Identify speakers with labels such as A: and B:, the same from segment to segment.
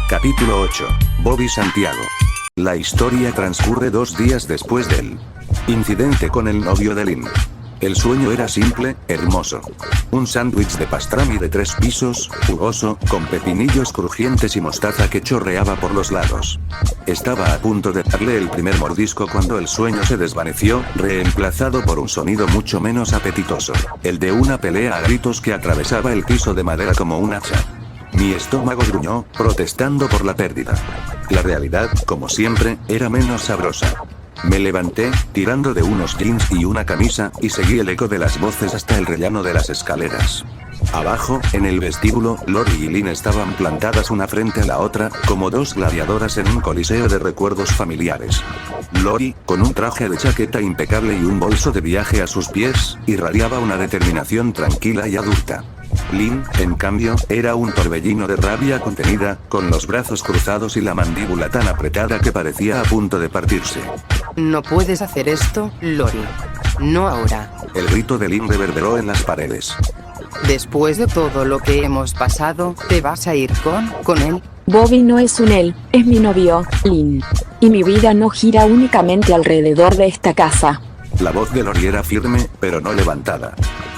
A: Capítulo 8. Bobby Santiago. La historia transcurre 2 días después del incidente con el novio de Lynn. El sueño era simple, hermoso. Un sándwich de pastrami de 3 pisos, jugoso, con pepinillos crujientes y mostaza que chorreaba por los lados. Estaba a punto de darle el primer mordisco cuando el sueño se desvaneció, reemplazado por un sonido mucho menos apetitoso, el de una pelea a gritos que atravesaba el piso de madera como un hacha. Mi estómago gruñó, protestando por la pérdida. La realidad, como siempre, era menos sabrosa. Me levanté, tirando de unos jeans y una camisa, y seguí el eco de las voces hasta el rellano de las escaleras. Abajo, en el vestíbulo, Lori y Lynn estaban plantadas una frente a la otra, como 2 gladiadoras en un coliseo de recuerdos familiares. Lori, con un traje de chaqueta impecable y un bolso de viaje a sus pies, irradiaba una determinación tranquila y adulta. Lynn, en cambio, era un torbellino de rabia contenida, con los brazos cruzados y la mandíbula tan apretada que parecía a punto de partirse.
B: No puedes hacer esto, Lori. No ahora.
A: El grito de Lynn reverberó en las paredes.
B: Después de todo lo que hemos pasado, ¿te vas a ir con él?
C: Bobby no es un él, es mi novio, Lynn. Y mi vida no gira únicamente alrededor de esta casa.
A: La voz de Lori era firme, pero no levantada.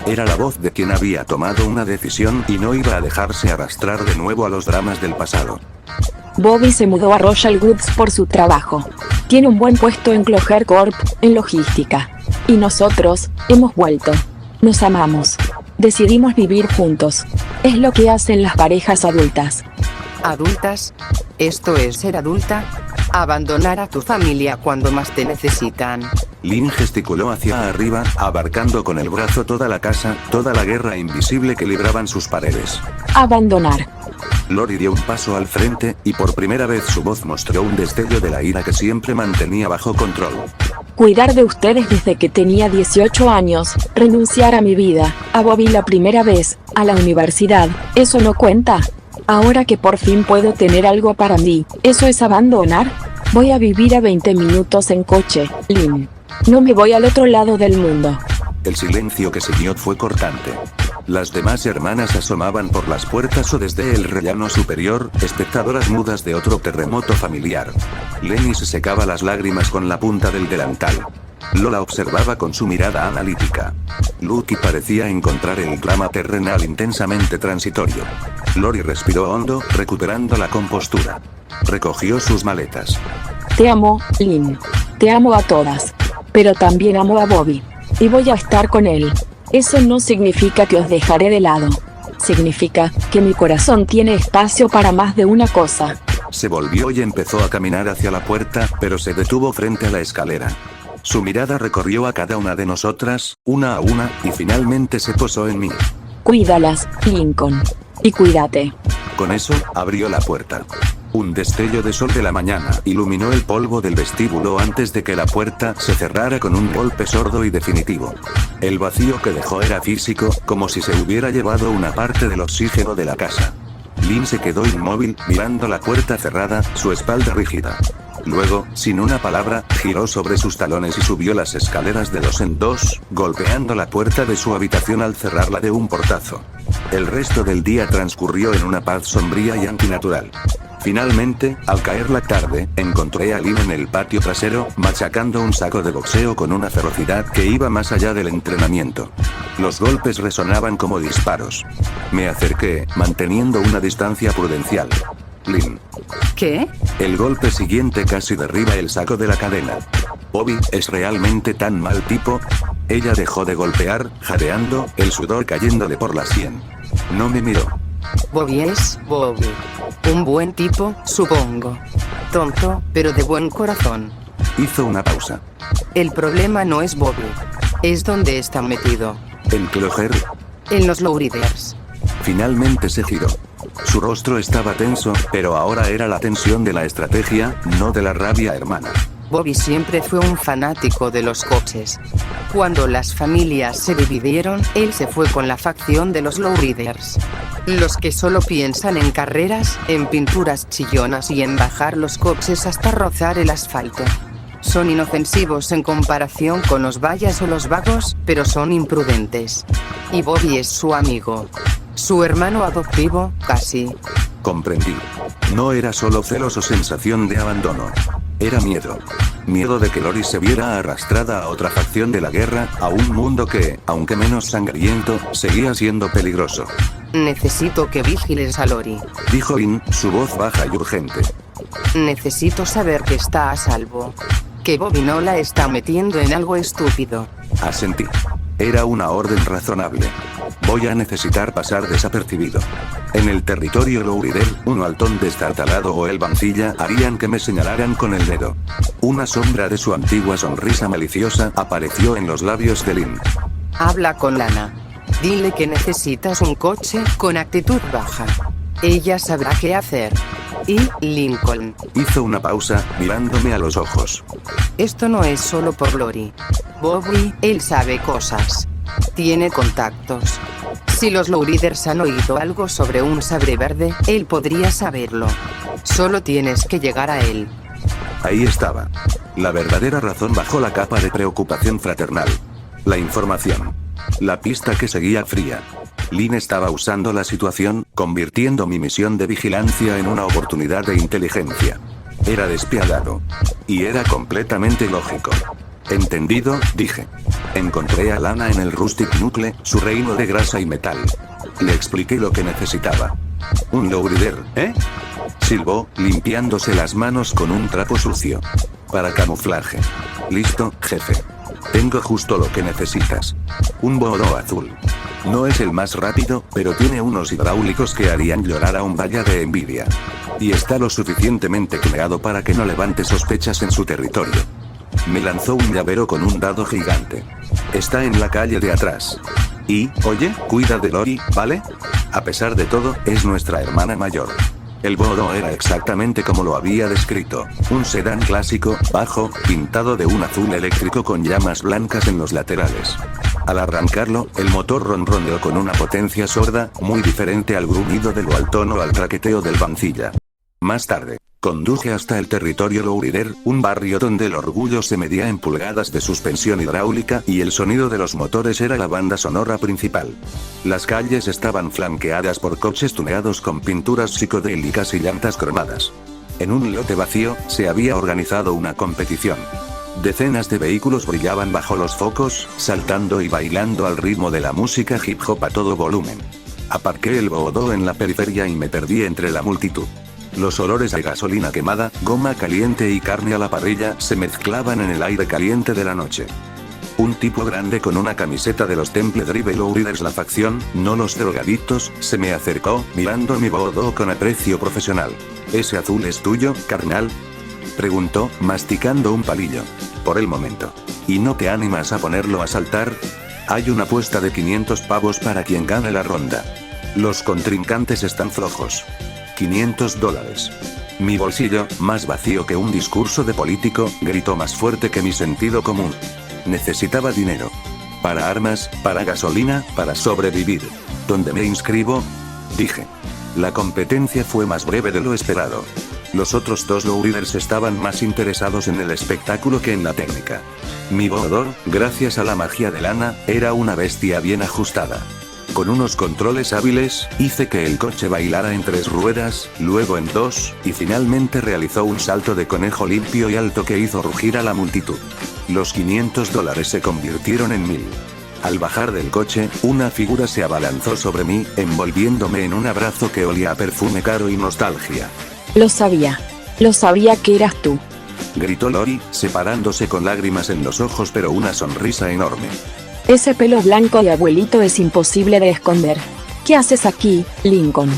A: Era la voz de quien había tomado una decisión y no iba a dejarse arrastrar de nuevo a los dramas del pasado.
C: Bobby se mudó a Royal Woods por su trabajo. Tiene un buen puesto en Cloger Corp, en logística. Y nosotros, hemos vuelto. Nos amamos. Decidimos vivir juntos. Es lo que hacen las parejas adultas.
B: ¿Adultas? ¿Esto es ser adulta? Abandonar a tu familia cuando más te necesitan.
A: Lynn gesticuló hacia arriba, abarcando con el brazo toda la casa, toda la guerra invisible que libraban sus paredes.
C: Abandonar.
A: Lori dio un paso al frente, y por primera vez su voz mostró un destello de la ira que siempre mantenía bajo control.
C: Cuidar de ustedes desde que tenía 18 años, renunciar a mi vida, a Bobby la primera vez, a la universidad, ¿eso no cuenta? Ahora que por fin puedo tener algo para mí, ¿eso es abandonar? Voy a vivir a 20 minutos en coche, Lynn. No me voy al otro lado del mundo.
A: El silencio que siguió fue cortante. Las demás hermanas asomaban por las puertas o desde el rellano superior, espectadoras mudas de otro terremoto familiar. Lenny se secaba las lágrimas con la punta del delantal. Lola observaba con su mirada analítica. Lucky parecía encontrar el drama terrenal intensamente transitorio. Lori respiró hondo, recuperando la compostura. Recogió sus maletas.
C: Te amo, Lynn. Te amo a todas. Pero también amo a Bobby. Y voy a estar con él. Eso no significa que os dejaré de lado. Significa que mi corazón tiene espacio para más de una cosa.
A: Se volvió y empezó a caminar hacia la puerta, pero se detuvo frente a la escalera. Su mirada recorrió a cada una de nosotras, una a una, y finalmente se posó en mí.
C: Cuídalas, Lincoln. Y cuídate.
A: Con eso, abrió la puerta. Un destello de sol de la mañana iluminó el polvo del vestíbulo antes de que la puerta se cerrara con un golpe sordo y definitivo. El vacío que dejó era físico, como si se hubiera llevado una parte del oxígeno de la casa. Lynn se quedó inmóvil, mirando la puerta cerrada, su espalda rígida. Luego, sin una palabra, giró sobre sus talones y subió las escaleras de 2 en 2, golpeando la puerta de su habitación al cerrarla de un portazo. El resto del día transcurrió en una paz sombría y antinatural. Finalmente, al caer la tarde, encontré a Lynn en el patio trasero, machacando un saco de boxeo con una ferocidad que iba más allá del entrenamiento. Los golpes resonaban como disparos. Me acerqué, manteniendo una distancia prudencial. Lynn.
B: ¿Qué?
A: El golpe siguiente casi derriba el saco de la cadena. ¿Bobby es realmente tan mal tipo? Ella dejó de golpear, jadeando, el sudor cayéndole por la sien. No me miró.
B: Bobby es Bobby. Un buen tipo, supongo. Tonto, pero de buen corazón.
A: Hizo una pausa.
B: El problema no es Bobby. Es donde está metido.
A: ¿En Cloger?
B: En los Lowriders.
A: Finalmente se giró. Su rostro estaba tenso, pero ahora era la tensión de la estrategia, no de la rabia hermana.
B: Bobby siempre fue un fanático de los coches. Cuando las familias se dividieron, él se fue con la facción de los Lowriders. Los que solo piensan en carreras, en pinturas chillonas y en bajar los coches hasta rozar el asfalto. Son inofensivos en comparación con los vallas o los vagos, pero son imprudentes. Y Bobby es su amigo. Su hermano adoptivo, casi.
A: Comprendí. No era solo celos o sensación de abandono. Era miedo. Miedo de que Lori se viera arrastrada a otra facción de la guerra, a un mundo que, aunque menos sangriento, seguía siendo peligroso.
B: Necesito que vigiles a Lori.
A: Dijo Lynn, su voz baja y urgente.
B: Necesito saber que está a salvo. Que Bobby no la está metiendo en algo estúpido.
A: Asentí. Era una orden razonable. Voy a necesitar pasar desapercibido. En el territorio Lourider, un haltón destartalado o el Vancilla harían que me señalaran con el dedo. Una sombra de su antigua sonrisa maliciosa apareció en los labios de Lynn.
B: Habla con Lana. Dile que necesitas un coche con actitud baja. Ella sabrá qué hacer. Y Lincoln.
A: Hizo una pausa, mirándome a los ojos.
B: Esto no es solo por Lori. Bobby, él sabe cosas. Tiene contactos. Si los Lowriders han oído algo sobre un sabre verde, él podría saberlo. Solo tienes que llegar a él.
A: Ahí estaba. La verdadera razón bajo la capa de preocupación fraternal. La información. La pista que seguía fría. Lynn estaba usando la situación, convirtiendo mi misión de vigilancia en una oportunidad de inteligencia. Era despiadado. Y era completamente lógico. Entendido, dije. Encontré a Lana en el Rustic Nucle, su reino de grasa y metal. Le expliqué lo que necesitaba. Un Lowrider, ¿eh? Silbó, limpiándose las manos con un trapo sucio. Para camuflaje. Listo, jefe. Tengo justo lo que necesitas. Un Bodo azul. No es el más rápido, pero tiene unos hidráulicos que harían llorar a un valla de envidia. Y está lo suficientemente creado para que no levante sospechas en su territorio. Me lanzó un llavero con un dado gigante. Está en la calle de atrás. Y, oye, cuida de Lori, ¿vale? A pesar de todo, es nuestra hermana mayor. El Bodo era exactamente como lo había descrito. Un sedán clásico, bajo, pintado de un azul eléctrico con llamas blancas en los laterales. Al arrancarlo, el motor ronroneó con una potencia sorda, muy diferente al gruñido del Walton o al traqueteo del Vancilla. Más tarde, conduje hasta el territorio Lourider, un barrio donde el orgullo se medía en pulgadas de suspensión hidráulica y el sonido de los motores era la banda sonora principal. Las calles estaban flanqueadas por coches tuneados con pinturas psicodélicas y llantas cromadas. En un lote vacío, se había organizado una competición. Decenas de vehículos brillaban bajo los focos, saltando y bailando al ritmo de la música hip hop a todo volumen. Aparqué el Bodo en la periferia y me perdí entre la multitud. Los olores de gasolina quemada, goma caliente y carne a la parrilla se mezclaban en el aire caliente de la noche. Un tipo grande con una camiseta de los Temple Drive Lowriders, la facción, no los drogadictos, se me acercó, mirando mi Bodo con aprecio profesional. ¿Ese azul es tuyo, carnal?, preguntó, masticando un palillo. Por el momento. ¿Y no te animas a ponerlo a saltar? Hay una apuesta de 500 pavos para quien gane la ronda. Los contrincantes están flojos. $500. Mi bolsillo, más vacío que un discurso de político, gritó más fuerte que mi sentido común. Necesitaba dinero. Para armas, para gasolina, para sobrevivir. ¿Dónde me inscribo?, dije. La competencia fue más breve de lo esperado. Los otros dos Lowriders estaban más interesados en el espectáculo que en la técnica. Mi Bodo, gracias a la magia de Lana, era una bestia bien ajustada. Con unos controles hábiles, hice que el coche bailara en 3 ruedas, luego en 2, y finalmente realizó un salto de conejo limpio y alto que hizo rugir a la multitud. Los $500 se convirtieron en 1000. Al bajar del coche, una figura se abalanzó sobre mí, envolviéndome en un abrazo que olía a perfume caro y nostalgia.
C: Lo sabía que eras tú.
A: Gritó Lori, separándose con lágrimas en los ojos pero una sonrisa enorme.
C: Ese pelo blanco de abuelito es imposible de esconder. ¿Qué haces aquí, Lincoln?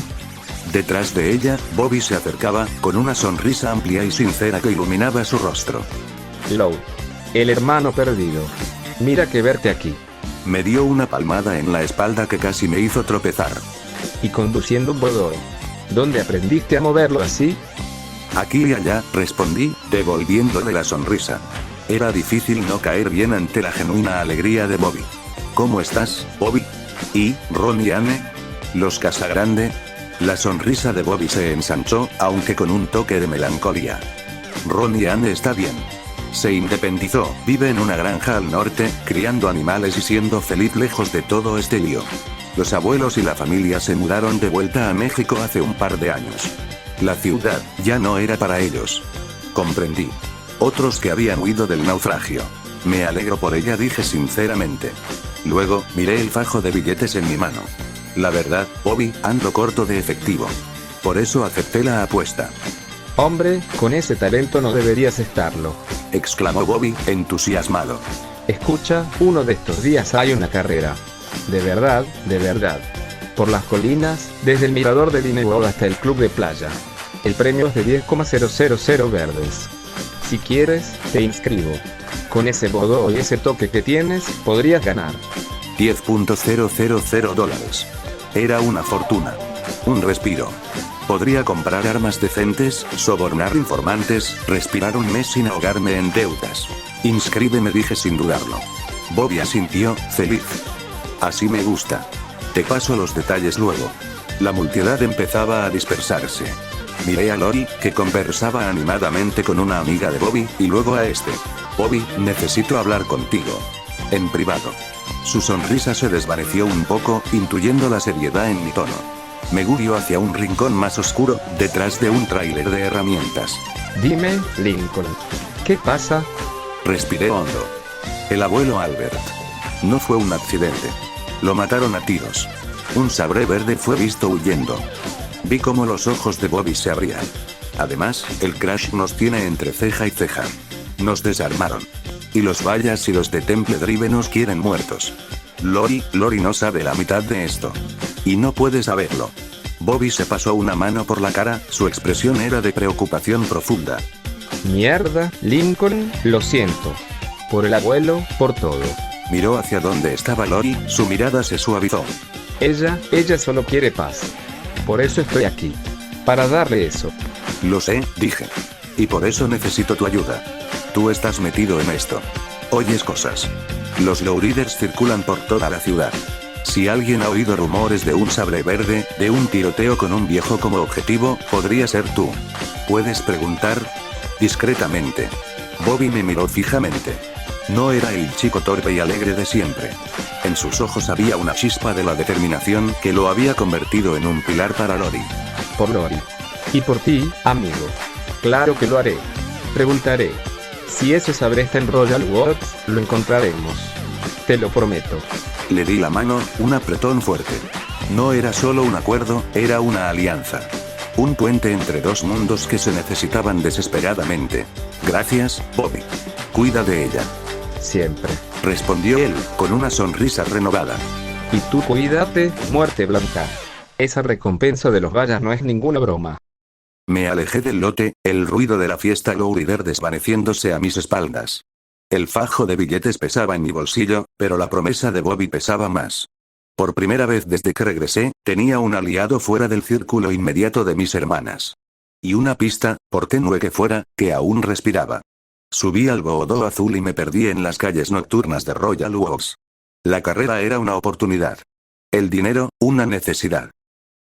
A: Detrás de ella, Bobby se acercaba, con una sonrisa amplia y sincera que iluminaba su rostro.
D: Low. El hermano perdido. Mira que verte aquí.
A: Me dio una palmada en la espalda que casi me hizo tropezar.
D: Y conduciendo un Bodo. ¿Dónde aprendiste a moverlo así?
A: Aquí y allá, respondí, devolviéndole la sonrisa. Era difícil no caer bien ante la genuina alegría de Bobby. ¿Cómo estás, Bobby? ¿Y, Ron y Anne? ¿Los Casagrande? La sonrisa de Bobby se ensanchó, aunque con un toque de melancolía. Ron y Anne está bien. Se independizó, vive en una granja al norte, criando animales y siendo feliz lejos de todo este lío. Los abuelos y la familia se mudaron de vuelta a México hace un par de años. La ciudad ya no era para ellos. Comprendí. Otros que habían huido del naufragio. Me alegro por ella, dije sinceramente. Luego, miré el fajo de billetes en mi mano. La verdad, Bobby, ando corto de efectivo. Por eso acepté la apuesta.
D: Hombre, con ese talento no deberías estarlo.
A: Exclamó Bobby, entusiasmado.
D: Escucha, uno de estos días hay una carrera. De verdad, por las colinas, desde el mirador de Linebol hasta el club de playa. El premio es de 10,000 verdes. Si quieres, te inscribo. Con ese bodó y ese toque que tienes, podrías ganar.
A: 10.000 dólares. Era una fortuna. Un respiro. Podría comprar armas decentes, sobornar informantes, respirar un mes sin ahogarme en deudas. Inscríbeme, dije sin dudarlo. Bobby asintió, feliz. Así me gusta. Te paso los detalles luego. La multitud empezaba a dispersarse. Miré a Lori, que conversaba animadamente con una amiga de Bobby, y luego a este. Bobby, necesito hablar contigo. En privado. Su sonrisa se desvaneció un poco, intuyendo la seriedad en mi tono. Me guió hacia un rincón más oscuro, detrás de un tráiler de herramientas.
D: Dime, Lincoln. ¿Qué pasa?
A: Respiré hondo. El abuelo Albert. No fue un accidente. Lo mataron a tiros. Un sabre verde fue visto huyendo. Vi cómo los ojos de Bobby se abrían. Además, el crash nos tiene entre ceja y ceja. Nos desarmaron. Y los Vallas y los de Temple Drive nos quieren muertos. Lori no sabe la mitad de esto. Y no puede saberlo. Bobby se pasó una mano por la cara, su expresión era de preocupación profunda.
D: Mierda, Lincoln, lo siento. Por el abuelo, por todo.
A: Miró hacia donde estaba Lori, su mirada se suavizó.
D: Ella solo quiere paz. Por eso estoy aquí. Para darle eso.
A: Lo sé, dije. Y por eso necesito tu ayuda. Tú estás metido en esto. Oyes cosas. Los lowriders circulan por toda la ciudad. Si alguien ha oído rumores de un sable verde, de un tiroteo con un viejo como objetivo, podría ser tú. ¿Puedes preguntar? Discretamente. Bobby me miró fijamente. No era el chico torpe y alegre de siempre. En sus ojos había una chispa de la determinación que lo había convertido en un pilar para Lori.
D: Por Lori. Y por ti, amigo. Claro que lo haré. Preguntaré. Si ese sabre está en Royal Woods, lo encontraremos. Te lo prometo.
A: Le di la mano, un apretón fuerte. No era solo un acuerdo, era una alianza. Un puente entre dos mundos que se necesitaban desesperadamente. Gracias, Bobby. Cuida de ella.
D: Siempre.
A: Respondió él, con una sonrisa renovada.
D: Y tú cuídate, muerte blanca. Esa recompensa de los Vallas no es ninguna broma.
A: Me alejé del lote, el ruido de la fiesta lowrider desvaneciéndose a mis espaldas. El fajo de billetes pesaba en mi bolsillo, pero la promesa de Bobby pesaba más. Por primera vez desde que regresé, tenía un aliado fuera del círculo inmediato de mis hermanas. Y una pista, por tenue que fuera, que aún respiraba. Subí al Boodó azul y me perdí en las calles nocturnas de Royal Woods. La carrera era una oportunidad. El dinero, una necesidad.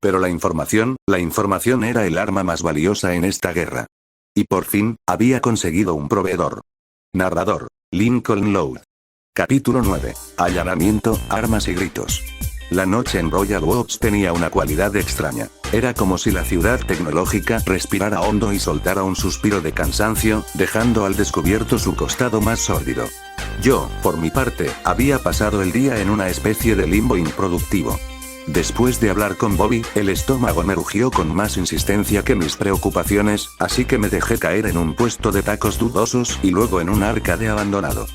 A: Pero la información era el arma más valiosa en esta guerra. Y por fin, había conseguido un proveedor. Narrador: Lincoln Loud. Capítulo 9. Allanamiento, armas y gritos. La noche en Royal Woods tenía una cualidad extraña. Era como si la ciudad tecnológica respirara hondo y soltara un suspiro de cansancio, dejando al descubierto su costado más sórdido. Yo, por mi parte, había pasado el día en una especie de limbo improductivo. Después de hablar con Bobby, el estómago me rugió con más insistencia que mis preocupaciones, así que me dejé caer en un puesto de tacos dudosos y luego en un arcade abandonado.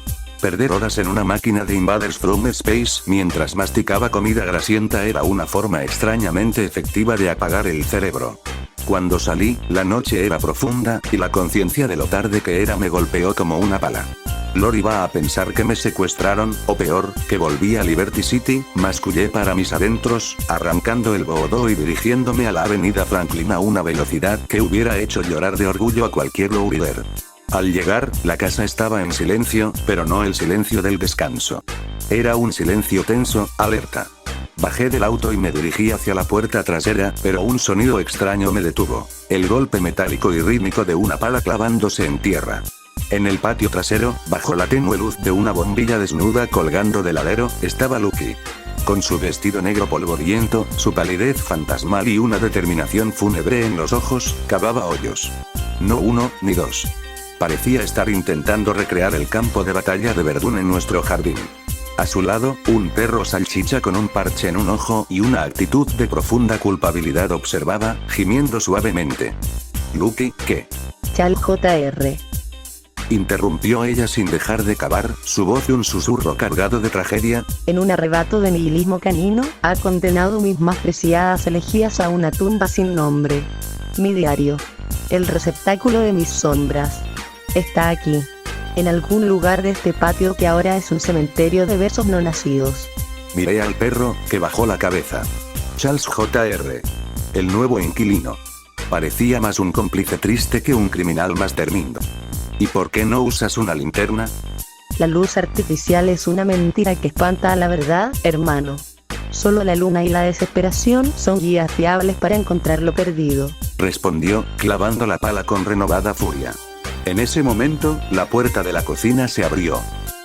A: Perder horas en una máquina de Invaders from Space mientras masticaba comida grasienta era una forma extrañamente efectiva de apagar el cerebro. Cuando salí, la noche era profunda, y la conciencia de lo tarde que era me golpeó como una pala. Lori va a pensar que me secuestraron, o peor, que volví a Liberty City, mascullé para mis adentros, arrancando el Boodó y dirigiéndome a la avenida Franklin a una velocidad que hubiera hecho llorar de orgullo a cualquier lowrider. Al llegar, la casa estaba en silencio, pero no el silencio del descanso. Era un silencio tenso, alerta. Bajé del auto y me dirigí hacia la puerta trasera, pero un sonido extraño me detuvo. El golpe metálico y rítmico de una pala clavándose en tierra. En el patio trasero, bajo la tenue luz de una bombilla desnuda colgando del alero, estaba Lucky. Con su vestido negro polvoriento, su palidez fantasmal y una determinación fúnebre en los ojos, cavaba hoyos. No uno, ni dos. Parecía estar intentando recrear el campo de batalla de Verdún en nuestro jardín. A su lado, un perro salchicha con un parche en un ojo y una actitud de profunda culpabilidad observaba, gimiendo suavemente. Lucky, ¿qué?
E: Chal Jr.
A: Interrumpió ella sin dejar de cavar, su voz un susurro cargado de tragedia.
E: En un arrebato de nihilismo canino, ha condenado mis más preciadas elegías a una tumba sin nombre. Mi diario. El receptáculo de mis sombras. Está aquí. En algún lugar de este patio que ahora es un cementerio de versos no nacidos.
A: Miré al perro, que bajó la cabeza. Charles Jr. El nuevo inquilino. Parecía más un cómplice triste que un criminal más termindo. ¿Y por qué no usas una linterna?
E: La luz artificial es una mentira que espanta a la verdad, hermano. Solo la luna y la desesperación son guías fiables para encontrar lo perdido.
A: Respondió, clavando la pala con renovada furia. En ese momento, la puerta de la cocina se abrió.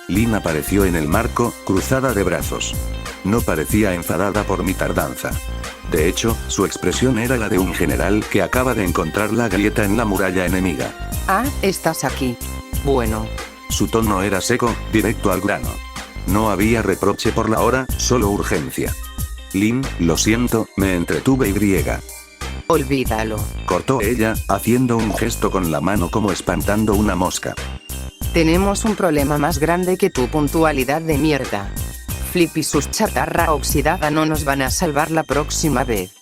A: Lynn apareció en el marco, cruzada de brazos. No parecía enfadada por mi tardanza. De hecho, su expresión era la de un general que acaba de encontrar la grieta en la muralla enemiga.
B: Ah, estás aquí. Bueno.
A: Su tono era seco, directo al grano. No había reproche por la hora, solo urgencia. Lynn, lo siento, me entretuve y
B: Olvídalo.
A: cortó ella, haciendo un gesto con la mano como espantando una mosca.
B: Tenemos un problema más grande que tu puntualidad de mierda. Flip y sus chatarra oxidada no nos van a salvar la próxima vez.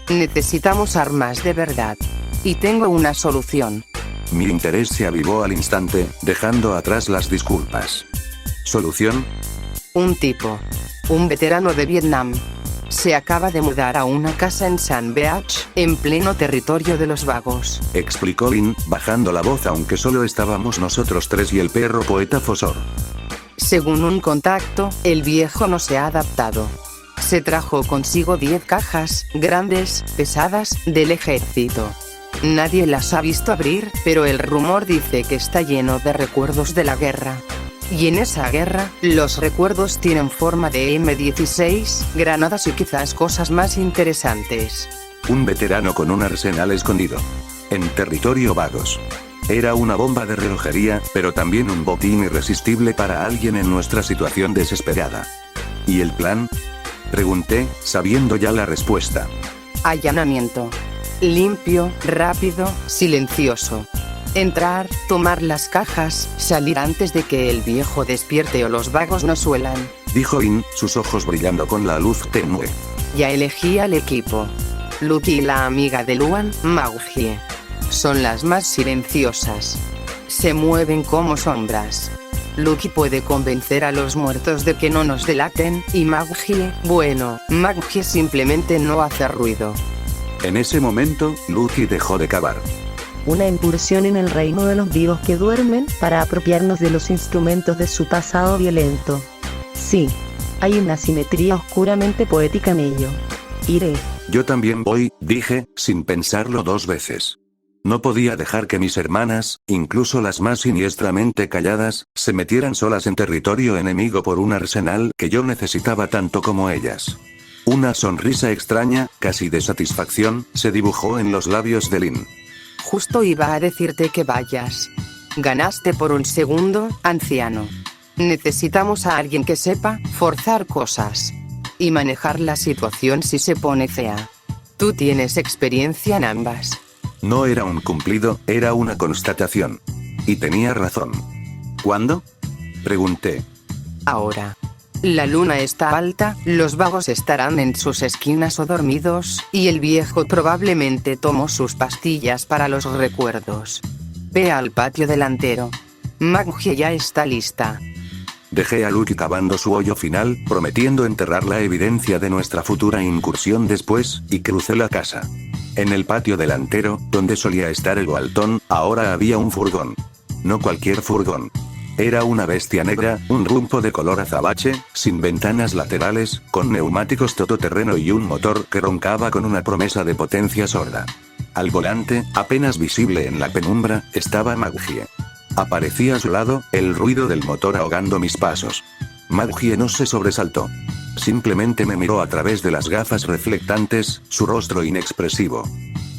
B: Necesitamos armas de verdad. Y tengo una solución.
A: Mi interés se avivó al instante, dejando atrás las disculpas. ¿Solución?
B: Un tipo. Un veterano de Vietnam. Se acaba de mudar a una casa en San Beach, en pleno territorio de los vagos.
A: Explicó Lynn, bajando la voz aunque solo estábamos nosotros tres y el perro poeta Fosor.
B: Según un contacto, el viejo no se ha adaptado. Se trajo consigo 10 cajas, grandes, pesadas, del ejército. Nadie las ha visto abrir, pero el rumor dice que está lleno de recuerdos de la guerra. Y en esa guerra, los recuerdos tienen forma de M16, granadas y quizás cosas más interesantes.
A: Un veterano con un arsenal escondido. En territorio vagos. Era una bomba de relojería, pero también un botín irresistible para alguien en nuestra situación desesperada. ¿Y el plan? Pregunté, sabiendo ya la respuesta.
B: Allanamiento. Limpio, rápido, silencioso. Entrar, tomar las cajas, salir antes de que el viejo despierte o los vagos nos suelan.
A: Dijo Lynn, sus ojos brillando con la luz tenue.
B: Ya elegí al equipo. Lucky y la amiga de Luan, Maugie. Son las más silenciosas. Se mueven como sombras. Lucky puede convencer a los muertos de que no nos delaten, y Maugie, bueno, Maugie simplemente no hace ruido.
A: En ese momento, Lucky dejó de cavar.
E: Una incursión en el reino de los vivos que duermen, para apropiarnos de los instrumentos de su pasado violento. Sí. Hay una simetría oscuramente poética en ello. Iré.
A: Yo también voy, dije, sin pensarlo dos veces. No podía dejar que mis hermanas, incluso las más siniestramente calladas, se metieran solas en territorio enemigo por un arsenal que yo necesitaba tanto como ellas. Una sonrisa extraña, casi de satisfacción, se dibujó en los labios de Lynn.
B: Justo iba a decirte que vayas. Ganaste por un segundo, anciano. Necesitamos a alguien que sepa forzar cosas y manejar la situación si se pone fea. Tú tienes experiencia en ambas.
A: No era un cumplido, era una constatación. Y tenía razón. ¿Cuándo? Pregunté.
B: Ahora. La luna está alta, los vagos estarán en sus esquinas o dormidos, y el viejo probablemente tomó sus pastillas para los recuerdos. Ve al patio delantero. Maugie ya está lista.
A: Dejé a Lucky cavando su hoyo final, prometiendo enterrar la evidencia de nuestra futura incursión después, y crucé la casa. En el patio delantero, donde solía estar el Walton, ahora había un furgón. No cualquier furgón. Era una bestia negra, un rumbo de color azabache, sin ventanas laterales, con neumáticos todoterreno y un motor que roncaba con una promesa de potencia sorda. Al volante, apenas visible en la penumbra, estaba Maugie. Aparecía a su lado, el ruido del motor ahogando mis pasos. Maugie no se sobresaltó. Simplemente me miró a través de las gafas reflectantes, su rostro inexpresivo.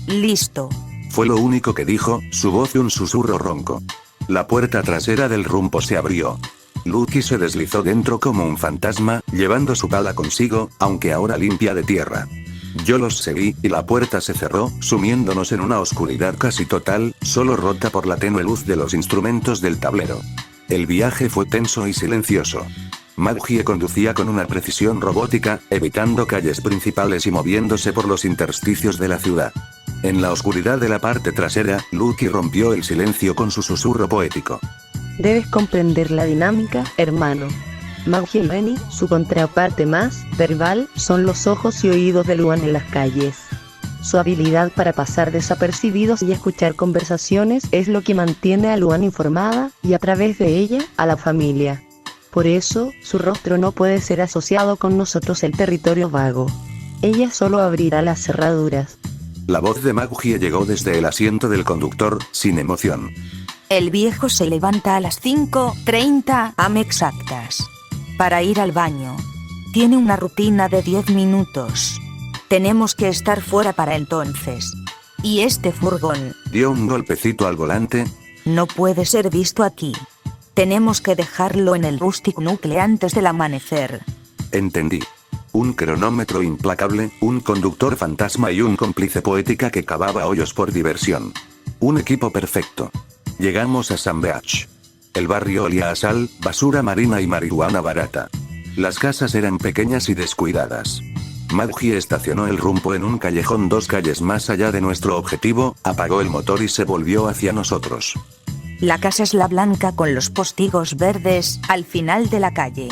F: Listo.
A: Fue lo único que dijo, su voz un susurro ronco. La puerta trasera del rumbo se abrió. Lucky se deslizó dentro como un fantasma, llevando su pala consigo, aunque ahora limpia de tierra. Yo los seguí, y la puerta se cerró, sumiéndonos en una oscuridad casi total, solo rota por la tenue luz de los instrumentos del tablero. El viaje fue tenso y silencioso. Maggie conducía con una precisión robótica, evitando calles principales y moviéndose por los intersticios de la ciudad. En la oscuridad de la parte trasera, Lucky rompió el silencio con su susurro poético.
E: Debes comprender la dinámica, hermano. Maggie y Benny, su contraparte más verbal, son los ojos y oídos de Luan en las calles. Su habilidad para pasar desapercibidos y escuchar conversaciones es lo que mantiene a Luan informada, y a través de ella, a la familia. Por eso, su rostro no puede ser asociado con nosotros el territorio vago. Ella solo abrirá las cerraduras.
A: La voz de Maggie llegó desde el asiento del conductor, sin emoción.
F: El viejo se levanta a las 5:30 am exactas. Para ir al baño. Tiene una rutina de 10 minutos. Tenemos que estar fuera para entonces. Y este furgón.
A: Dio un golpecito al volante.
F: No puede ser visto aquí. Tenemos que dejarlo en el Rustic Nucle antes del amanecer.
A: Entendí. Un cronómetro implacable, un conductor fantasma y un cómplice poética que cavaba hoyos por diversión. Un equipo perfecto. Llegamos a Sun Beach. El barrio olía a sal, basura marina y marihuana barata. Las casas eran pequeñas y descuidadas. Maggie estacionó el rumbo en un callejón 2 calles más allá de nuestro objetivo, apagó el motor y se volvió hacia nosotros.
F: La casa es la blanca con los postigos verdes, al final de la calle.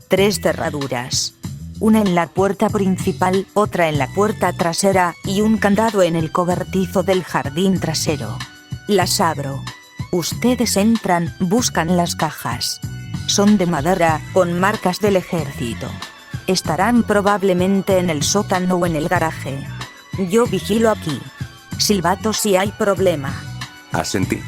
F: 3 cerraduras. Una en la puerta principal, otra en la puerta trasera, y un candado en el cobertizo del jardín trasero. Las abro. Ustedes entran, buscan las cajas. Son de madera, con marcas del ejército. Estarán probablemente en el sótano o en el garaje. Yo vigilo aquí. Silbato si hay problema.
A: Asentí.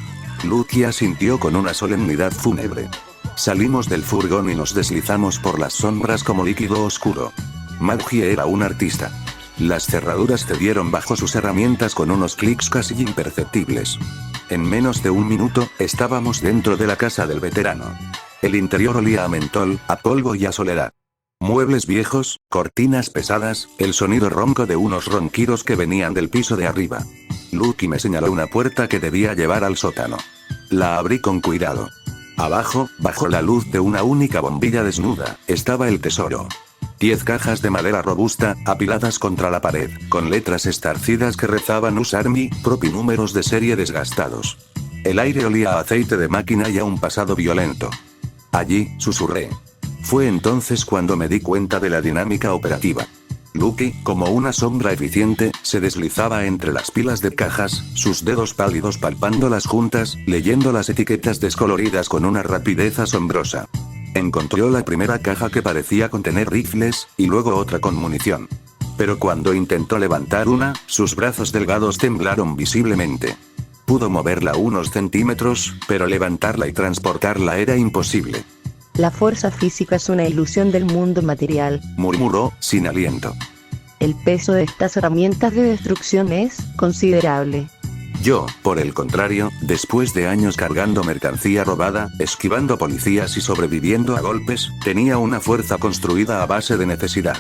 A: Lucky asintió con una solemnidad fúnebre. Salimos del furgón y nos deslizamos por las sombras como líquido oscuro. Maggie era un artista. Las cerraduras cedieron bajo sus herramientas con unos clics casi imperceptibles. En menos de un minuto, estábamos dentro de la casa del veterano. El interior olía a mentol, a polvo y a soledad. Muebles viejos, cortinas pesadas, el sonido ronco de unos ronquidos que venían del piso de arriba. Lucky me señaló una puerta que debía llevar al sótano. La abrí con cuidado. Abajo, bajo la luz de una única bombilla desnuda, estaba el tesoro. 10 cajas de madera robusta, apiladas contra la pared, con letras estarcidas que rezaban US Army, Prop y números de serie desgastados. El aire olía a aceite de máquina y a un pasado violento. Allí, susurré. Fue entonces cuando me di cuenta de la dinámica operativa. Lucky, como una sombra eficiente, se deslizaba entre las pilas de cajas, sus dedos pálidos palpándolas juntas, leyendo las etiquetas descoloridas con una rapidez asombrosa. Encontró la primera caja que parecía contener rifles, y luego otra con munición. Pero cuando intentó levantar una, sus brazos delgados temblaron visiblemente. Pudo moverla unos centímetros, pero levantarla y transportarla era imposible.
E: La fuerza física es una ilusión del mundo material,
A: Murmuró, sin aliento.
E: El peso de estas herramientas de destrucción es considerable.
A: Yo, por el contrario, después de años cargando mercancía robada, esquivando policías y sobreviviendo a golpes, tenía una fuerza construida a base de necesidad.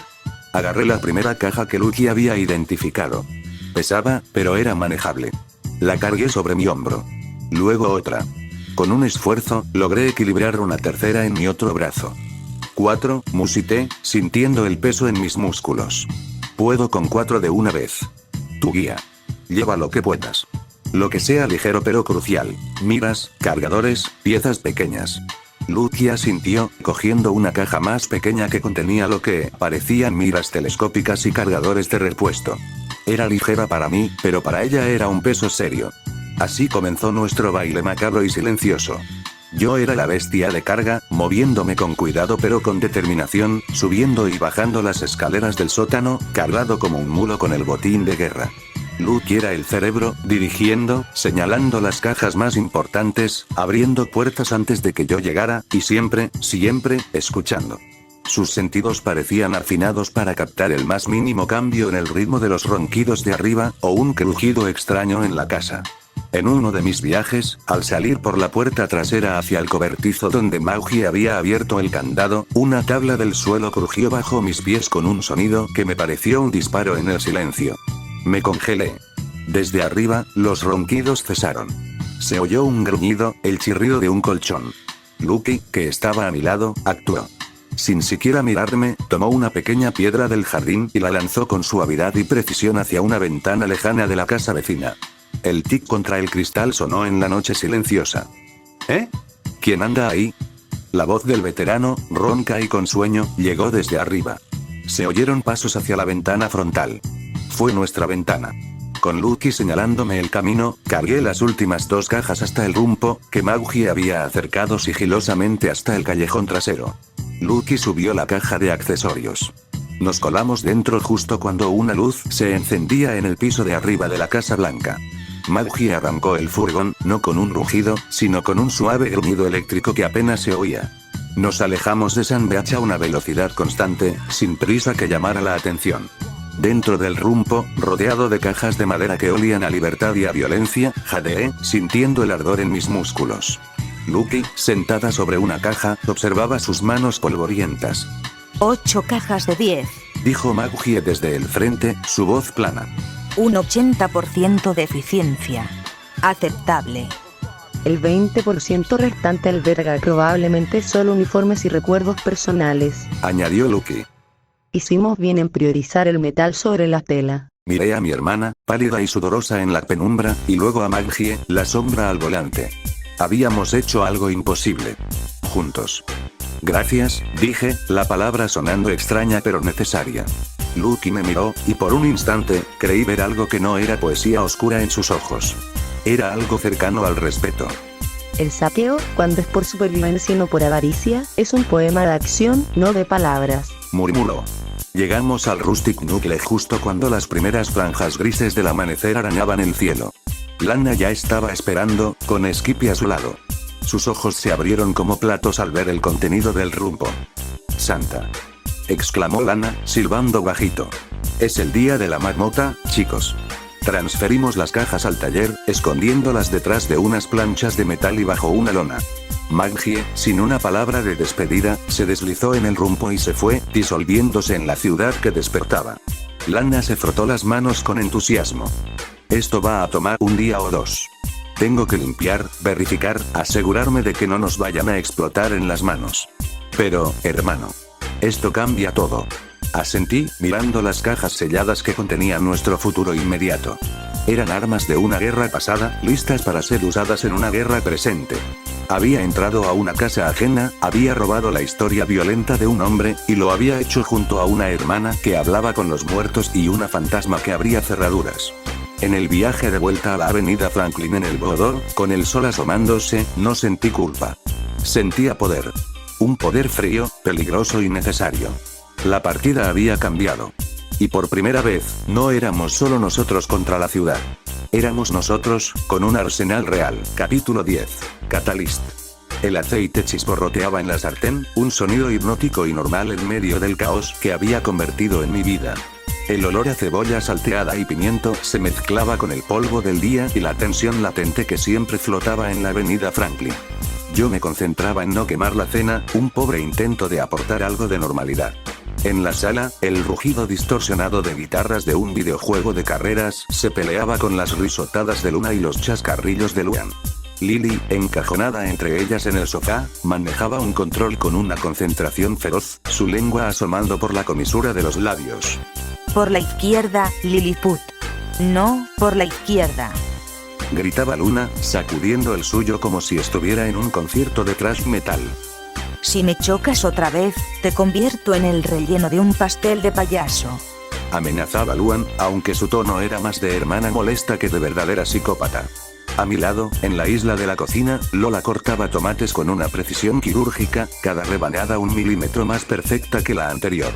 A: Agarré la primera caja que Lucky había identificado. Pesaba, pero era manejable. La cargué sobre mi hombro. Luego otra. Con un esfuerzo, logré equilibrar una tercera en mi otro brazo. 4, musité, sintiendo el peso en mis músculos. Puedo con 4 de una vez. Tu guía. Lleva lo que puedas. Lo que sea ligero pero crucial. Miras, cargadores, piezas pequeñas. Lucky asintió, cogiendo una caja más pequeña que contenía lo que parecían miras telescópicas y cargadores de repuesto. Era ligera para mí, pero para ella era un peso serio. Así comenzó nuestro baile macabro y silencioso. Yo era la bestia de carga, moviéndome con cuidado pero con determinación, subiendo y bajando las escaleras del sótano, cargado como un mulo con el botín de guerra. Lucky era el cerebro, dirigiendo, señalando las cajas más importantes, abriendo puertas antes de que yo llegara, y siempre, escuchando. Sus sentidos parecían afinados para captar el más mínimo cambio en el ritmo de los ronquidos de arriba, o un crujido extraño en la casa. En uno de mis viajes, al salir por la puerta trasera hacia el cobertizo donde Mauji había abierto el candado, una tabla del suelo crujió bajo mis pies con un sonido que me pareció un disparo en el silencio. Me congelé. Desde arriba, los ronquidos cesaron. Se oyó un gruñido, el chirrido de un colchón. Lucky, que estaba a mi lado, actuó. Sin siquiera mirarme, tomó una pequeña piedra del jardín y la lanzó con suavidad y precisión hacia una ventana lejana de la casa vecina. El tic contra el cristal sonó en la noche silenciosa. ¿Eh? ¿Quién anda ahí? La voz del veterano, ronca y con sueño, llegó desde arriba. Se oyeron pasos hacia la ventana frontal. Fue nuestra ventana. Con Lucky señalándome el camino, cargué las últimas 2 cajas hasta el rumpo, que Mauji había acercado sigilosamente hasta el callejón trasero. Lucky subió la caja de accesorios. Nos colamos dentro justo cuando una luz se encendía en el piso de arriba de la Casa Blanca. Mauji arrancó el furgón, no con un rugido, sino con un suave gruñido eléctrico que apenas se oía. Nos alejamos de Sandbeach a una velocidad constante, sin prisa que llamara la atención. Dentro del rumpo, rodeado de cajas de madera que olían a libertad y a violencia, jadeé, sintiendo el ardor en mis músculos. Lucky, sentada sobre una caja, observaba sus manos polvorientas.
F: 8 cajas de 10.
A: Dijo Mauji desde el frente, su voz plana.
F: Un 80% de eficiencia. Aceptable.
E: El 20% restante alberga probablemente solo uniformes y recuerdos personales.
A: Añadió Lucky.
E: Hicimos bien en priorizar el metal sobre la tela.
A: Miré a mi hermana, pálida y sudorosa en la penumbra, y luego a Mauji, la sombra al volante. Habíamos hecho algo imposible. Juntos. Gracias, dije, la palabra sonando extraña pero necesaria. Lucky me miró, y por un instante, creí ver algo que no era poesía oscura en sus ojos. Era algo cercano al respeto.
E: El saqueo, cuando es por supervivencia y no por avaricia, es un poema de acción, no de palabras.
A: Murmuró. Llegamos al Rustic Nucle justo cuando las primeras franjas grises del amanecer arañaban el cielo. Lana ya estaba esperando, con Skippy a su lado. Sus ojos se abrieron como platos al ver el contenido del rumbo. ¡Santa!, exclamó Lana, silbando bajito. Es el día de la marmota, chicos. Transferimos las cajas al taller, escondiéndolas detrás de unas planchas de metal y bajo una lona. Mauji, sin una palabra de despedida, se deslizó en el rumbo y se fue, disolviéndose en la ciudad que despertaba. Lana se frotó las manos con entusiasmo. Esto va a tomar un día o 2. Tengo que limpiar, verificar, asegurarme de que no nos vayan a explotar en las manos. Pero, hermano, esto cambia todo. Asentí, mirando las cajas selladas que contenían nuestro futuro inmediato. Eran armas de una guerra pasada, listas para ser usadas en una guerra presente. Había entrado a una casa ajena, había robado la historia violenta de un hombre, y lo había hecho junto a una hermana que hablaba con los muertos y una fantasma que abría cerraduras. En el viaje de vuelta a la avenida Franklin en el Bodor, con el sol asomándose, no sentí culpa. Sentía poder. Un poder frío, peligroso y necesario. La partida había cambiado. Y por primera vez, no éramos solo nosotros contra la ciudad. Éramos nosotros, con un arsenal real. Capítulo 10. Catalyst. El aceite chisporroteaba en la sartén, un sonido hipnótico y normal en medio del caos que había convertido en mi vida. El olor a cebolla salteada y pimiento se mezclaba con el polvo del día y la tensión latente que siempre flotaba en la avenida Franklin. Yo me concentraba en no quemar la cena, un pobre intento de aportar algo de normalidad. En la sala, el rugido distorsionado de guitarras de un videojuego de carreras se peleaba con las risotadas de Luna y los chascarrillos de Luan. Lily, encajonada entre ellas en el sofá, manejaba un control con una concentración feroz, su lengua asomando por la comisura de los labios.
F: Por la izquierda, Lilliput. No, por la izquierda.
A: Gritaba Luna, sacudiendo el suyo como si estuviera en un concierto de thrash metal.
F: Si me chocas otra vez, te convierto en el relleno de un pastel de payaso.
A: Amenazaba Luan, aunque su tono era más de hermana molesta que de verdadera psicópata. A mi lado, en la isla de la cocina, Lola cortaba tomates con una precisión quirúrgica, cada rebanada 1 milímetro más perfecta que la anterior.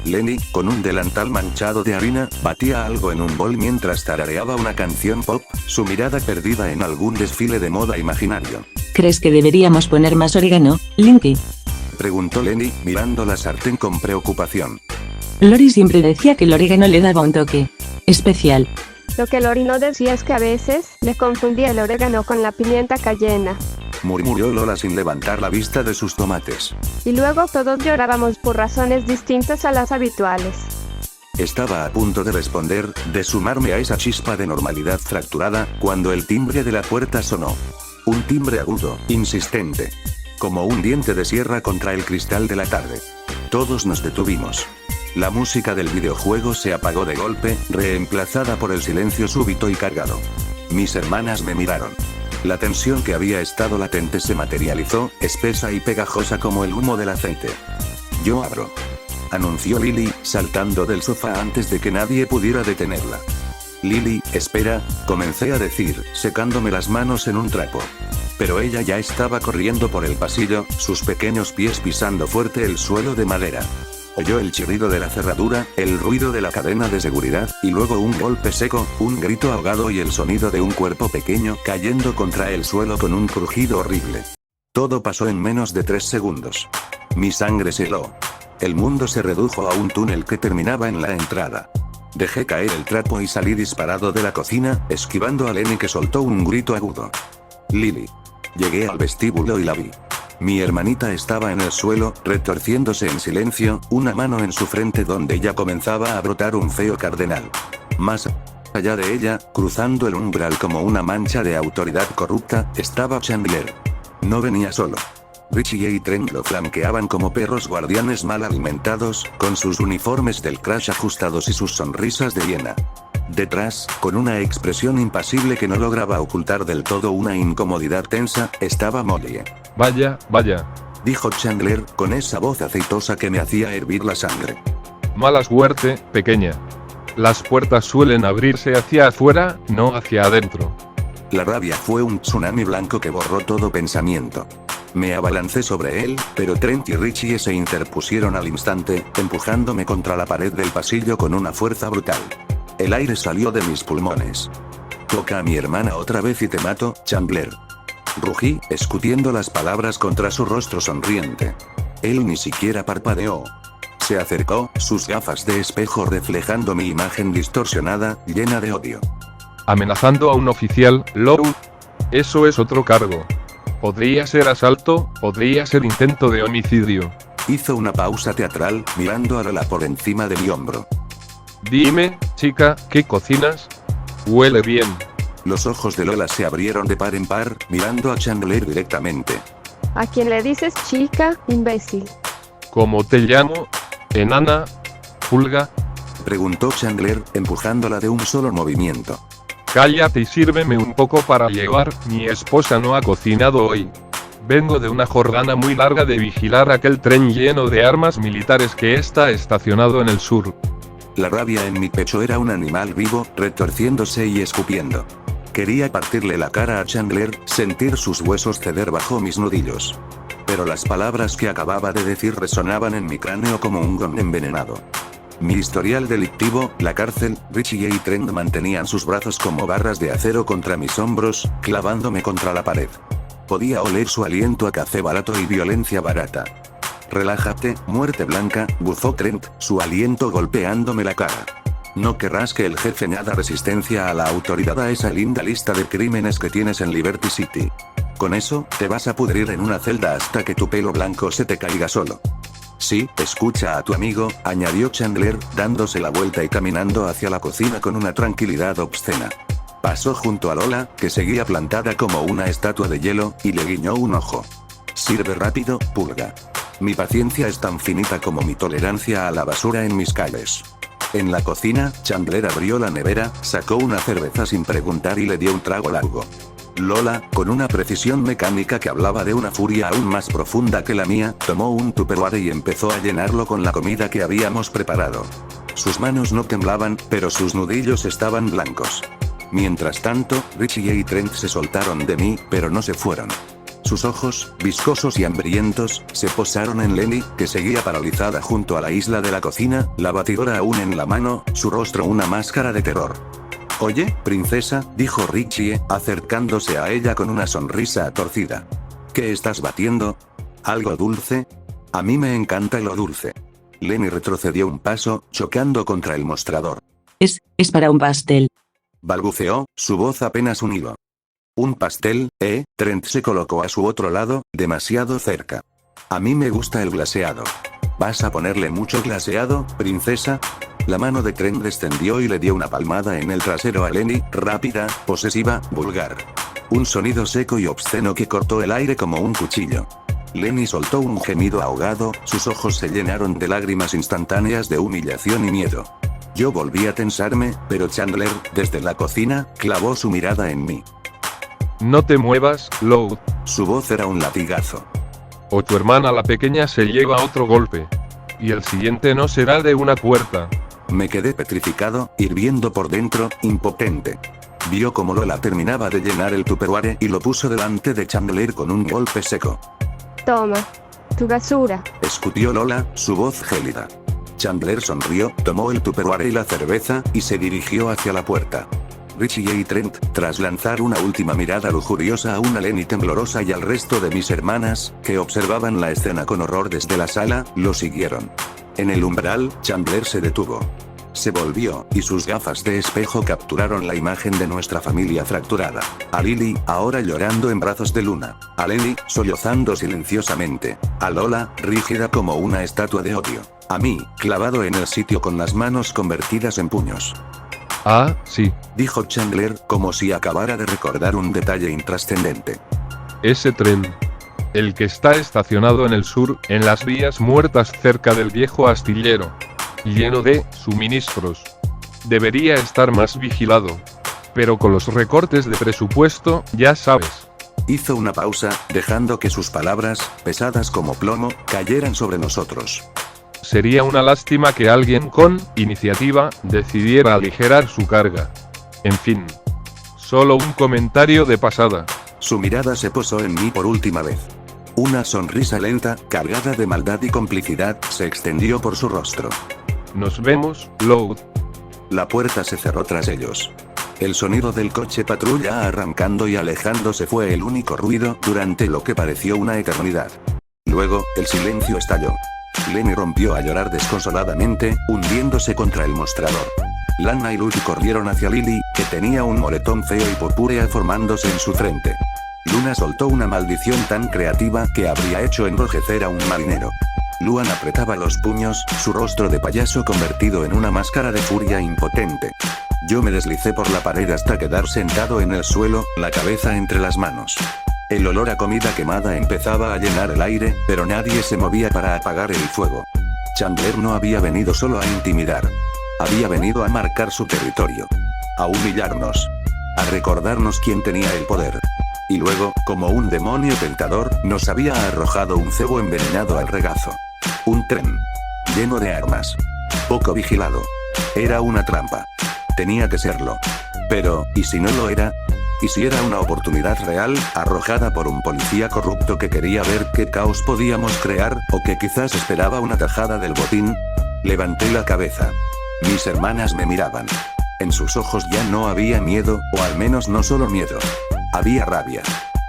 A: Lenny, con un delantal manchado de harina, batía algo en un bol mientras tarareaba una canción pop, su mirada perdida en algún desfile de moda imaginario.
G: ¿Crees que deberíamos poner más orégano, Linky?
A: Preguntó Lenny, mirando la sartén con preocupación.
G: Lori siempre decía que el orégano le daba un toque especial.
H: Lo que Lori no decía es que a veces le confundía el orégano con la pimienta cayena.
A: Murmuró Lola sin levantar la vista de sus tomates.
H: Y luego todos llorábamos por razones distintas a las habituales.
A: Estaba a punto de responder, de sumarme a esa chispa de normalidad fracturada, cuando el timbre de la puerta sonó. Un timbre agudo, insistente. Como un diente de sierra contra el cristal de la tarde. Todos nos detuvimos. La música del videojuego se apagó de golpe, reemplazada por el silencio súbito y cargado. Mis hermanas me miraron. La tensión que había estado latente se materializó, espesa y pegajosa como el humo del aceite. Yo abro. Anunció Lily, saltando del sofá antes de que nadie pudiera detenerla. Lily, espera, comencé a decir, secándome las manos en un trapo. Pero ella ya estaba corriendo por el pasillo, sus pequeños pies pisando fuerte el suelo de madera. Oyó el chirrido de la cerradura, el ruido de la cadena de seguridad, y luego un golpe seco, un grito ahogado y el sonido de un cuerpo pequeño cayendo contra el suelo con un crujido horrible. Todo pasó en menos de 3 segundos. Mi sangre se heló. El mundo se redujo a un túnel que terminaba en la entrada. Dejé caer el trapo y salí disparado de la cocina, esquivando a Lenny que soltó un grito agudo. Lily. Llegué al vestíbulo y la vi. Mi hermanita estaba en el suelo, retorciéndose en silencio, una mano en su frente donde ya comenzaba a brotar un feo cardenal. Más allá de ella, cruzando el umbral como una mancha de autoridad corrupta, estaba Chandler. No venía solo. Richie y Trent lo flanqueaban como perros guardianes mal alimentados, con sus uniformes del Crash ajustados y sus sonrisas de hiena. Detrás, con una expresión impasible que no lograba ocultar del todo una incomodidad tensa, estaba Molly.
I: Vaya, vaya.
A: Dijo Chandler, con esa voz aceitosa que me hacía hervir la sangre.
I: Mala suerte, pequeña. Las puertas suelen abrirse hacia afuera, no hacia adentro.
A: La rabia fue un tsunami blanco que borró todo pensamiento. Me abalancé sobre él, pero Trent y Richie se interpusieron al instante, empujándome contra la pared del pasillo con una fuerza brutal. El aire salió de mis pulmones. Toca a mi hermana otra vez y te mato, Chandler. Rugí, escutiendo las palabras contra su rostro sonriente. Él ni siquiera parpadeó. Se acercó, sus gafas de espejo reflejando mi imagen distorsionada, llena de odio.
I: Amenazando a un oficial, Lou. Eso es otro cargo. Podría ser asalto, podría ser intento de homicidio.
A: Hizo una pausa teatral, mirando a Lola por encima de mi hombro.
I: Dime, chica, ¿qué cocinas? Huele bien.
A: Los ojos de Lola se abrieron de par en par, mirando a Chandler directamente.
H: ¿A quién le dices chica, imbécil?
I: ¿Cómo te llamo? ¿Enana? ¿Pulga?
A: Preguntó Chandler, empujándola de un solo movimiento.
I: Cállate y sírveme un poco para llevar, mi esposa no ha cocinado hoy. Vengo de una jornada muy larga de vigilar aquel tren lleno de armas militares que está estacionado en el sur.
A: La rabia en mi pecho era un animal vivo, retorciéndose y escupiendo. Quería partirle la cara a Chandler, sentir sus huesos ceder bajo mis nudillos. Pero las palabras que acababa de decir resonaban en mi cráneo como un gong envenenado. Mi historial delictivo, la cárcel, Richie y Trent mantenían sus brazos como barras de acero contra mis hombros, clavándome contra la pared. Podía oler su aliento a café barato y violencia barata. Relájate, muerte blanca, bufó Trent, su aliento golpeándome la cara. No querrás que el jefe añada resistencia a la autoridad a esa linda lista de crímenes que tienes en Liberty City. Con eso, te vas a pudrir en una celda hasta que tu pelo blanco se te caiga solo. Sí, escucha a tu amigo, añadió Chandler, dándose la vuelta y caminando hacia la cocina con una tranquilidad obscena. Pasó junto a Lola, que seguía plantada como una estatua de hielo, y le guiñó un ojo. Sirve rápido, pulga. Mi paciencia es tan finita como mi tolerancia a la basura en mis calles. En la cocina, Chandler abrió la nevera, sacó una cerveza sin preguntar y le dio un trago largo. Lola, con una precisión mecánica que hablaba de una furia aún más profunda que la mía, tomó un tupperware y empezó a llenarlo con la comida que habíamos preparado. Sus manos no temblaban, pero sus nudillos estaban blancos. Mientras tanto, Richie y Trent se soltaron de mí, pero no se fueron. Sus ojos, viscosos y hambrientos, se posaron en Lenny, que seguía paralizada junto a la isla de la cocina, la batidora aún en la mano, su rostro una máscara de terror. Oye, princesa, dijo Richie, acercándose a ella con una sonrisa torcida. ¿Qué estás batiendo? ¿Algo dulce? A mí me encanta lo dulce. Lenny retrocedió un paso, chocando contra el mostrador.
G: Es para un pastel.
A: Balbuceó, su voz apenas un hilo. Un pastel, Trent se colocó a su otro lado, demasiado cerca. A mí me gusta el glaseado. ¿Vas a ponerle mucho glaseado, princesa? La mano de Trent descendió y le dio una palmada en el trasero a Lenny, rápida, posesiva, vulgar. Un sonido seco y obsceno que cortó el aire como un cuchillo. Lenny soltó un gemido ahogado, sus ojos se llenaron de lágrimas instantáneas de humillación y miedo. Yo volví a tensarme, pero Chandler, desde la cocina, clavó su mirada en mí.
I: No te muevas, Lou.
A: Su voz era un latigazo.
I: O tu hermana la pequeña se lleva otro golpe. Y el siguiente no será de una puerta.
A: Me quedé petrificado, hirviendo por dentro, impotente. Vio cómo Lola terminaba de llenar el tupperware y lo puso delante de Chandler con un golpe seco.
H: Toma. Tu basura.
A: Escupió Lola, su voz gélida. Chandler sonrió, tomó el tupperware y la cerveza, y se dirigió hacia la puerta. Richie y Trent, tras lanzar una última mirada lujuriosa a una Lenny temblorosa y al resto de mis hermanas, que observaban la escena con horror desde la sala, lo siguieron. En el umbral, Chandler se detuvo. Se volvió, y sus gafas de espejo capturaron la imagen de nuestra familia fracturada. A Lily, ahora llorando en brazos de Luna. A Lenny, sollozando silenciosamente. A Lola, rígida como una estatua de odio. A mí, clavado en el sitio con las manos convertidas en puños.
I: Ah, sí.
A: Dijo Chandler, como si acabara de recordar un detalle intrascendente.
I: Ese tren. El que está estacionado en el sur, en las vías muertas cerca del viejo astillero. Lleno de suministros. Debería estar más vigilado. Pero con los recortes de presupuesto, ya sabes.
A: Hizo una pausa, dejando que sus palabras, pesadas como plomo, cayeran sobre nosotros.
I: Sería una lástima que alguien con iniciativa decidiera aligerar su carga. En fin. Solo un comentario de pasada.
A: Su mirada se posó en mí por última vez. Una sonrisa lenta, cargada de maldad y complicidad, se extendió por su rostro.
I: Nos vemos, Lou.
A: La puerta se cerró tras ellos. El sonido del coche patrulla arrancando y alejándose fue el único ruido durante lo que pareció una eternidad. Luego, el silencio estalló. Lenny rompió a llorar desconsoladamente, hundiéndose contra el mostrador. Lana y Lucy corrieron hacia Lily, que tenía un moretón feo y purpúrea formándose en su frente. Luna soltó una maldición tan creativa que habría hecho enrojecer a un marinero. Luan apretaba los puños, su rostro de payaso convertido en una máscara de furia impotente. Yo me deslicé por la pared hasta quedar sentado en el suelo, la cabeza entre las manos. El olor a comida quemada empezaba a llenar el aire, pero nadie se movía para apagar el fuego. Chandler no había venido solo a intimidar. Había venido a marcar su territorio. A humillarnos. A recordarnos quién tenía el poder. Y luego, como un demonio tentador, nos había arrojado un cebo envenenado al regazo. Un tren. Lleno de armas. Poco vigilado. Era una trampa. Tenía que serlo. Pero, ¿y si no lo era? ¿Y si era una oportunidad real, arrojada por un policía corrupto que quería ver qué caos podíamos crear, o que quizás esperaba una tajada del botín? Levanté la cabeza. Mis hermanas me miraban. En sus ojos ya no había miedo, o al menos no solo miedo. Había rabia.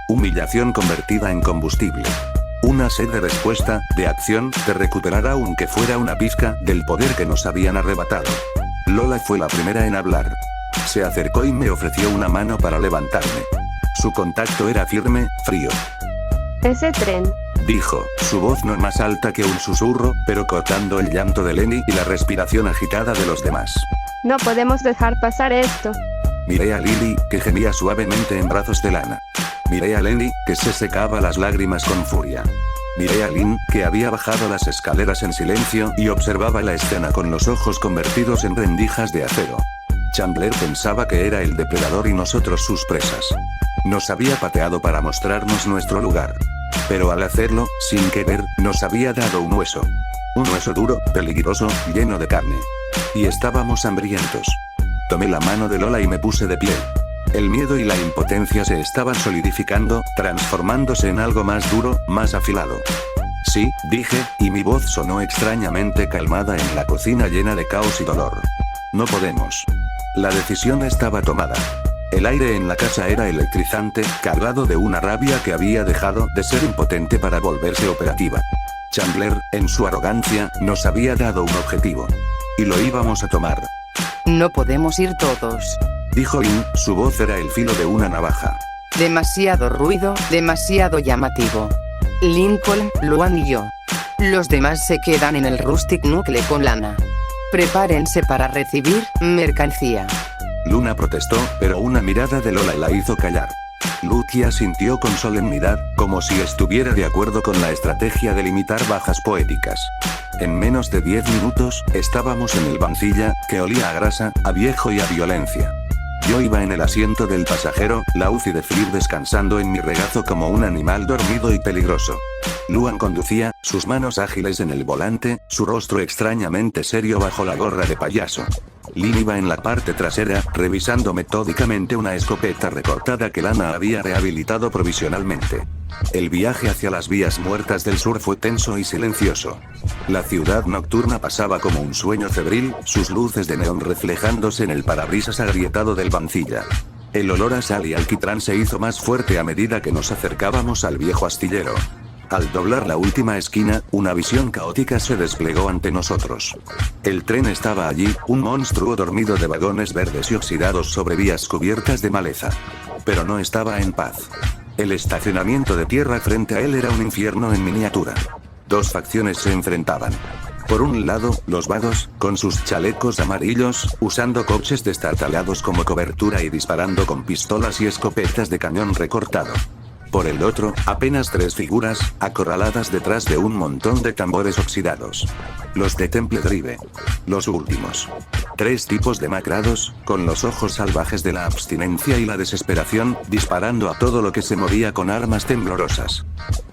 A: Humillación convertida en combustible. Una sed de respuesta, de acción, de recuperar aunque fuera una pizca del poder que nos habían arrebatado. Lola fue la primera en hablar. Se acercó y me ofreció una mano para levantarme. Su contacto era firme, frío.
H: Ese tren.
A: Dijo, su voz no más alta que un susurro, pero cortando el llanto de Lenny y la respiración agitada de los demás.
H: No podemos dejar pasar esto.
A: Miré a Lily, que gemía suavemente en brazos de Lana. Miré a Lenny, que se secaba las lágrimas con furia. Miré a Lynn, que había bajado las escaleras en silencio y observaba la escena con los ojos convertidos en rendijas de acero. Chandler pensaba que era el depredador y nosotros sus presas. Nos había pateado para mostrarnos nuestro lugar. Pero al hacerlo, sin querer, nos había dado un hueso. Un hueso duro, peligroso, lleno de carne. Y estábamos hambrientos. Tomé la mano de Lola y me puse de pie. El miedo y la impotencia se estaban solidificando, transformándose en algo más duro, más afilado. Sí, dije, y mi voz sonó extrañamente calmada en la cocina llena de caos y dolor. No podemos. La decisión estaba tomada. El aire en la casa era electrizante, cargado de una rabia que había dejado de ser impotente para volverse operativa. Chandler, en su arrogancia, nos había dado un objetivo. Y lo íbamos a tomar.
B: No podemos ir todos.
A: Dijo Lynn, su voz era el filo de una navaja.
B: Demasiado ruido, demasiado llamativo. Lincoln, Luan y yo. Los demás se quedan en el Rustic Nucle con Lana. Prepárense para recibir mercancía.
A: Luna protestó, pero una mirada de Lola la hizo callar. Lucky asintió con solemnidad, como si estuviera de acuerdo con la estrategia de limitar bajas poéticas. En menos de 10 minutos, estábamos en el Vancilla, que olía a grasa, a viejo y a violencia. Yo iba en el asiento del pasajero, la UCI de Flip descansando en mi regazo como un animal dormido y peligroso. Luan conducía, sus manos ágiles en el volante, su rostro extrañamente serio bajo la gorra de payaso. Lynn iba en la parte trasera, revisando metódicamente una escopeta recortada que Lana había rehabilitado provisionalmente. El viaje hacia las vías muertas del sur fue tenso y silencioso. La ciudad nocturna pasaba como un sueño febril, sus luces de neón reflejándose en el parabrisas agrietado del Vancilla. El olor a sal y alquitrán se hizo más fuerte a medida que nos acercábamos al viejo astillero. Al doblar la última esquina, una visión caótica se desplegó ante nosotros. El tren estaba allí, un monstruo dormido de vagones verdes y oxidados sobre vías cubiertas de maleza. Pero no estaba en paz. El estacionamiento de tierra frente a él era un infierno en miniatura. Dos facciones se enfrentaban. Por un lado, los vagos, con sus chalecos amarillos, usando coches destartalados como cobertura y disparando con pistolas y escopetas de cañón recortado. Por el otro, apenas 3 figuras, acorraladas detrás de un montón de tambores oxidados. Los de Temple Drive. Los últimos. 3 tipos demacrados, con los ojos salvajes de la abstinencia y la desesperación, disparando a todo lo que se movía con armas temblorosas.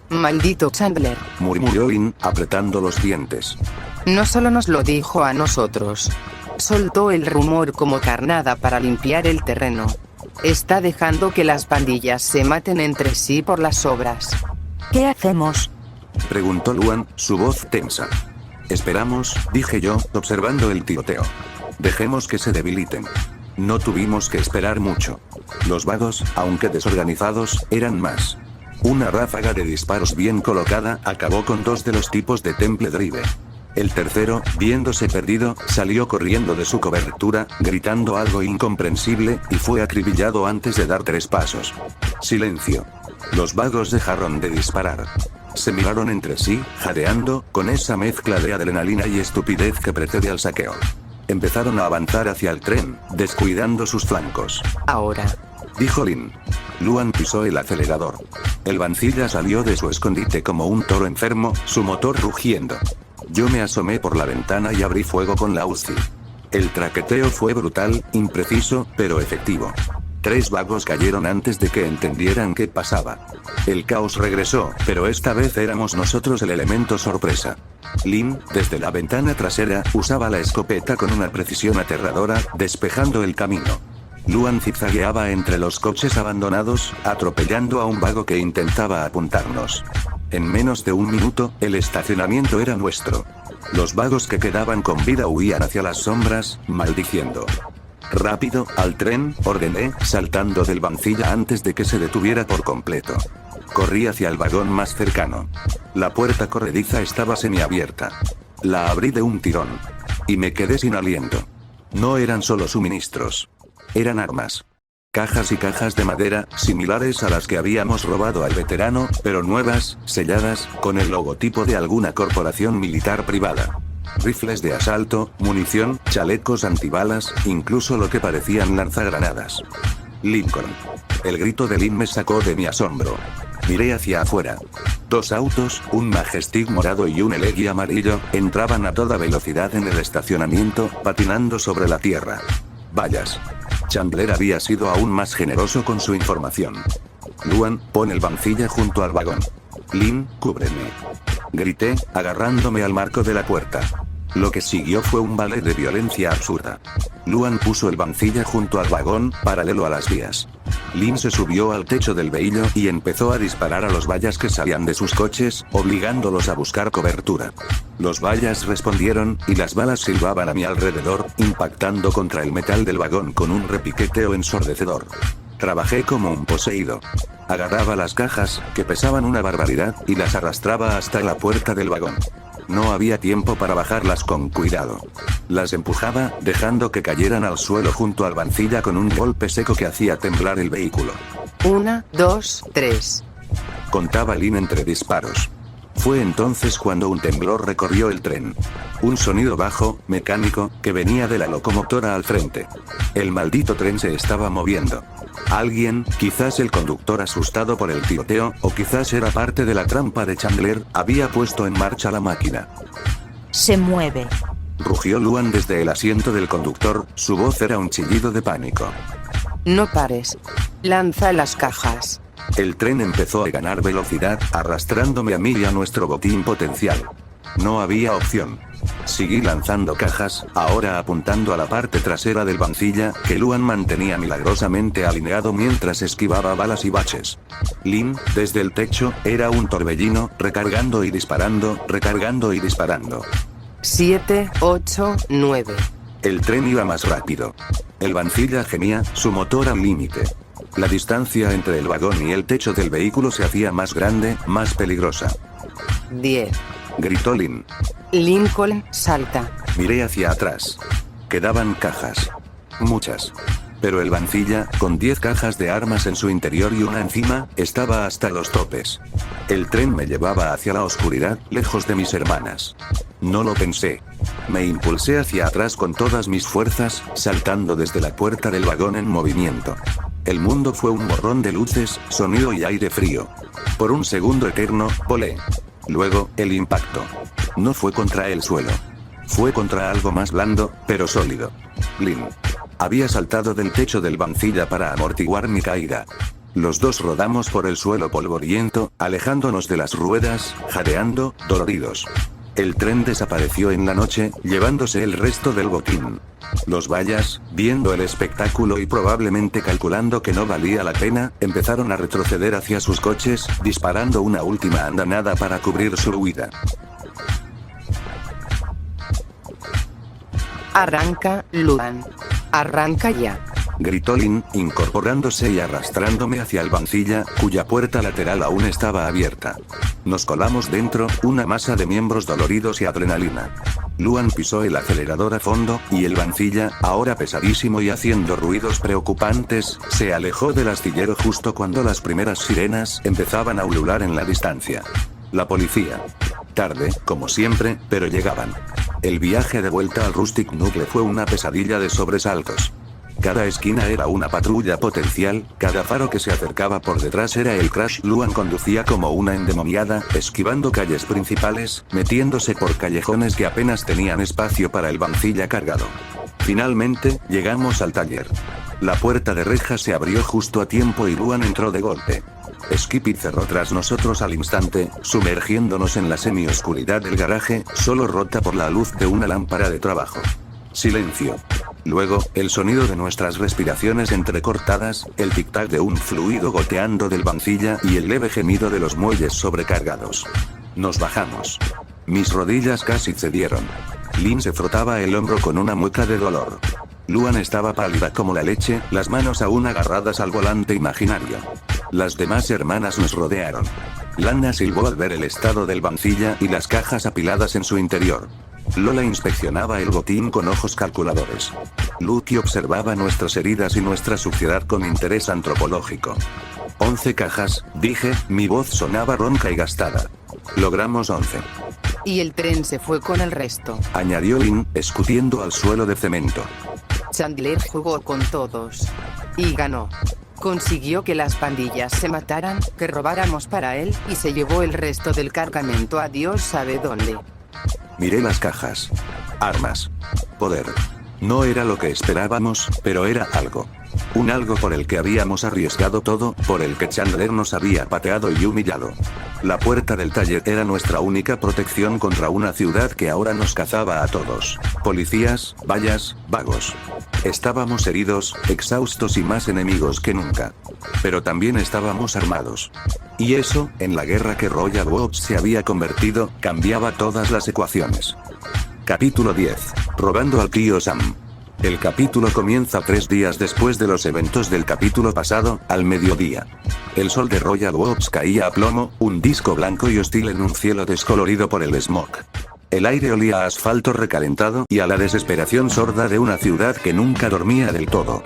B: Maldito Chandler,
A: murmuró Lynn, apretando los dientes.
B: No solo nos lo dijo a nosotros. Soltó el rumor como carnada para limpiar el terreno. Está dejando que las pandillas se maten entre sí por las obras.
F: ¿Qué hacemos?
A: Preguntó Luan, su voz tensa. Esperamos, dije yo, observando el tiroteo. Dejemos que se debiliten. No tuvimos que esperar mucho. Los vagos, aunque desorganizados, eran más. Una ráfaga de disparos bien colocada acabó con 2 de los tipos de Temple Drive. El tercero, viéndose perdido, salió corriendo de su cobertura, gritando algo incomprensible, y fue acribillado antes de dar 3 pasos. Silencio. Los vagos dejaron de disparar. Se miraron entre sí, jadeando, con esa mezcla de adrenalina y estupidez que precede al saqueo. Empezaron a avanzar hacia el tren, descuidando sus flancos.
B: Ahora,
A: dijo Lynn. Luan pisó el acelerador. El Vancilla salió de su escondite como un toro enfermo, su motor rugiendo. Yo me asomé por la ventana y abrí fuego con la UCI. El traqueteo fue brutal, impreciso, pero efectivo. 3 vagos cayeron antes de que entendieran qué pasaba. El caos regresó, pero esta vez éramos nosotros el elemento sorpresa. Lynn, desde la ventana trasera, usaba la escopeta con una precisión aterradora, despejando el camino. Luan zigzagueaba entre los coches abandonados, atropellando a un vago que intentaba apuntarnos. En menos de 1 minuto, el estacionamiento era nuestro. Los vagos que quedaban con vida huían hacia las sombras, maldiciendo. Rápido, al tren, ordené, saltando del Vancilla antes de que se detuviera por completo. Corrí hacia el vagón más cercano. La puerta corrediza estaba semiabierta. La abrí de un tirón. Y me quedé sin aliento. No eran solo suministros. Eran armas. Cajas y cajas de madera, similares a las que habíamos robado al veterano, pero nuevas, selladas, con el logotipo de alguna corporación militar privada. Rifles de asalto, munición, chalecos antibalas, incluso lo que parecían lanzagranadas. Lincoln. El grito de Lynn me sacó de mi asombro. Miré hacia afuera. 2 autos, un Majestic morado y un Elegy amarillo, entraban a toda velocidad en el estacionamiento, patinando sobre la tierra. Vallas. Chandler había sido aún más generoso con su información. Luan, pon el Vancilla junto al vagón. Lynn, cúbreme. Grité, agarrándome al marco de la puerta. Lo que siguió fue un ballet de violencia absurda. Luan puso el Vancilla junto al vagón, paralelo a las vías. Lynn se subió al techo del vehículo y empezó a disparar a los vallas que salían de sus coches, obligándolos a buscar cobertura. Los vallas respondieron, y las balas silbaban a mi alrededor, impactando contra el metal del vagón con un repiqueteo ensordecedor. Trabajé como un poseído. Agarraba las cajas, que pesaban una barbaridad, y las arrastraba hasta la puerta del vagón. No había tiempo para bajarlas con cuidado. Las empujaba, dejando que cayeran al suelo junto al vancilla con un golpe seco que hacía temblar el vehículo.
B: 1, 2, 3.
A: Contaba Lynn entre disparos. Fue entonces cuando un temblor recorrió el tren. Un sonido bajo, mecánico, que venía de la locomotora al frente. El maldito tren se estaba moviendo. Alguien, quizás el conductor asustado por el tiroteo, o quizás era parte de la trampa de Chandler, había puesto en marcha la máquina.
F: Se mueve.
A: Rugió Luan desde el asiento del conductor, su voz era un chillido de pánico.
B: No pares. Lanza las cajas.
A: El tren empezó a ganar velocidad, arrastrándome a mí y a nuestro botín potencial. No había opción. Seguí lanzando cajas, ahora apuntando a la parte trasera del vancilla, que Luan mantenía milagrosamente alineado mientras esquivaba balas y baches. Lynn, desde el techo, era un torbellino, recargando y disparando, recargando y disparando.
B: 7, 8, 9.
A: El tren iba más rápido. El vancilla gemía, su motor al límite. La distancia entre el vagón y el techo del vehículo se hacía más grande, más peligrosa.
B: 10.
A: Gritó Lynn.
B: Lincoln, salta.
A: Miré hacia atrás. Quedaban cajas. Muchas. Pero el vancilla, con 10 cajas de armas en su interior y una encima, estaba hasta los topes. El tren me llevaba hacia la oscuridad, lejos de mis hermanas. No lo pensé. Me impulsé hacia atrás con todas mis fuerzas, saltando desde la puerta del vagón en movimiento. El mundo fue un borrón de luces, sonido y aire frío. Por un segundo eterno, volé. Luego, el impacto. No fue contra el suelo. Fue contra algo más blando, pero sólido. Lynn. Había saltado del techo del vancilla para amortiguar mi caída. Los dos rodamos por el suelo polvoriento, alejándonos de las ruedas, jadeando, doloridos. El tren desapareció en la noche, llevándose el resto del botín. Los vallas, viendo el espectáculo y probablemente calculando que no valía la pena, empezaron a retroceder hacia sus coches, disparando una última andanada para cubrir su huida.
B: Arranca, Luan. Arranca ya.
A: Gritó Lynn, incorporándose y arrastrándome hacia el vancilla, cuya puerta lateral aún estaba abierta. Nos colamos dentro, una masa de miembros doloridos y adrenalina. Luan pisó el acelerador a fondo, y el vancilla, ahora pesadísimo y haciendo ruidos preocupantes, se alejó del astillero justo cuando las primeras sirenas empezaban a ulular en la distancia. La policía. Tarde, como siempre, pero llegaban. El viaje de vuelta al Rustic Nucle fue una pesadilla de sobresaltos. Cada esquina era una patrulla potencial, cada faro que se acercaba por detrás era el crash. Luan conducía como una endemoniada, esquivando calles principales, metiéndose por callejones que apenas tenían espacio para el vancilla cargado. Finalmente, llegamos al taller. La puerta de reja se abrió justo a tiempo y Luan entró de golpe. Skippy cerró tras nosotros al instante, sumergiéndonos en la semioscuridad del garaje, solo rota por la luz de una lámpara de trabajo. Silencio. Luego, el sonido de nuestras respiraciones entrecortadas, el tic-tac de un fluido goteando del vancilla y el leve gemido de los muelles sobrecargados. Nos bajamos. Mis rodillas casi cedieron. Lynn se frotaba el hombro con una mueca de dolor. Luan estaba pálida como la leche, las manos aún agarradas al volante imaginario. Las demás hermanas nos rodearon. Lana silbó al ver el estado del vancilla y las cajas apiladas en su interior. Lola inspeccionaba el botín con ojos calculadores. Lucky observaba nuestras heridas y nuestra suciedad con interés antropológico. 11 cajas, dije, mi voz sonaba ronca y gastada. Logramos 11.
B: Y el tren se fue con el resto.
A: Añadió Lynn, escupiendo al suelo de cemento.
B: Chandler jugó con todos. Y ganó. Consiguió que las pandillas se mataran, que robáramos para él, y se llevó el resto del cargamento a Dios sabe dónde.
A: Miré las cajas. Armas. Poder. No era lo que esperábamos, pero era algo. Un algo por el que habíamos arriesgado todo, por el que Chandler nos había pateado y humillado. La puerta del taller era nuestra única protección contra una ciudad que ahora nos cazaba a todos. Policías, vallas, vagos. Estábamos heridos, exhaustos y más enemigos que nunca. Pero también estábamos armados. Y eso, en la guerra que Royal Watch se había convertido, cambiaba todas las ecuaciones. Capítulo 10. Robando al tío Sam. El capítulo comienza 3 días después de los eventos del capítulo pasado, al mediodía. El sol de Royal Oaks caía a plomo, un disco blanco y hostil en un cielo descolorido por el smog. El aire olía a asfalto recalentado y a la desesperación sorda de una ciudad que nunca dormía del todo.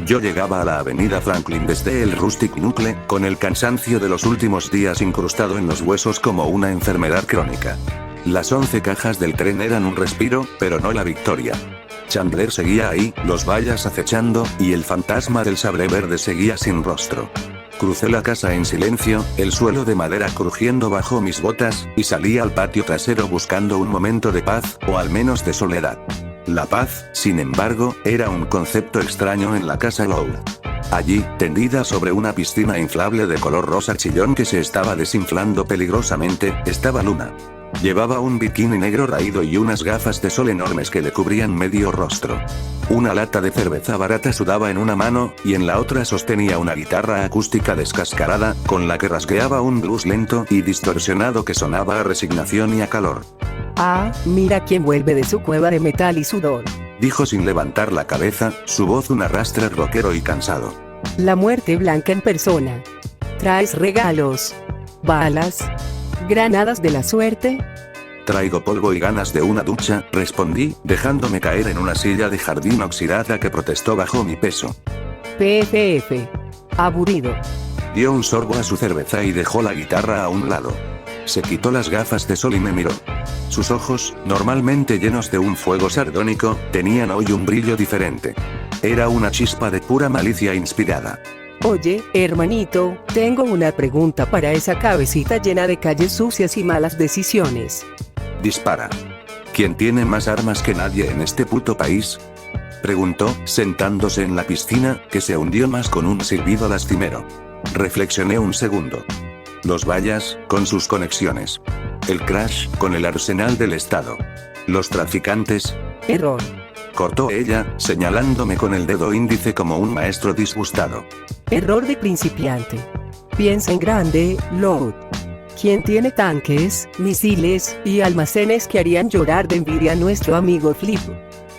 A: Yo llegaba a la avenida Franklin desde el Rustic Nucle, con el cansancio de los últimos días incrustado en los huesos como una enfermedad crónica. Las 11 cajas del tren eran un respiro, pero no la victoria. Chandler seguía ahí, los vallas acechando, y el fantasma del sabre verde seguía sin rostro. Crucé la casa en silencio, el suelo de madera crujiendo bajo mis botas, y salí al patio trasero buscando un momento de paz, o al menos de soledad. La paz, sin embargo, era un concepto extraño en la casa Lowe. Allí, tendida sobre una piscina inflable de color rosa chillón que se estaba desinflando peligrosamente, estaba Luna. Llevaba un bikini negro raído y unas gafas de sol enormes que le cubrían medio rostro. Una lata de cerveza barata sudaba en una mano, y en la otra sostenía una guitarra acústica descascarada, con la que rasgueaba un blues lento y distorsionado que sonaba a resignación y a calor.
J: Ah, mira quién vuelve de su cueva de metal y sudor.
A: Dijo sin levantar la cabeza, su voz un arrastre rockero y cansado.
J: La muerte blanca en persona. ¿Traes regalos? ¿Balas? ¿Granadas de la suerte?
A: Traigo polvo y ganas de una ducha, respondí, dejándome caer en una silla de jardín oxidada que protestó bajo mi peso.
J: PFF. Aburrido.
A: Dio un sorbo a su cerveza y dejó la guitarra a un lado. Se quitó las gafas de sol y me miró. Sus ojos, normalmente llenos de un fuego sardónico, tenían hoy un brillo diferente. Era una chispa de pura malicia inspirada.
J: Oye, hermanito, tengo una pregunta para esa cabecita llena de calles sucias y malas decisiones.
A: Dispara. ¿Quién tiene más armas que nadie en este puto país? Preguntó, sentándose en la piscina, que se hundió más con un silbido lastimero. Reflexioné un segundo. Los vallas, con sus conexiones. El Crash, con el arsenal del Estado. Los traficantes.
J: Error.
A: Cortó ella, señalándome con el dedo índice como un maestro disgustado.
J: Error de principiante. Piensa en grande, Lowe. ¿Quién tiene tanques, misiles y almacenes que harían llorar de envidia a nuestro amigo Flip?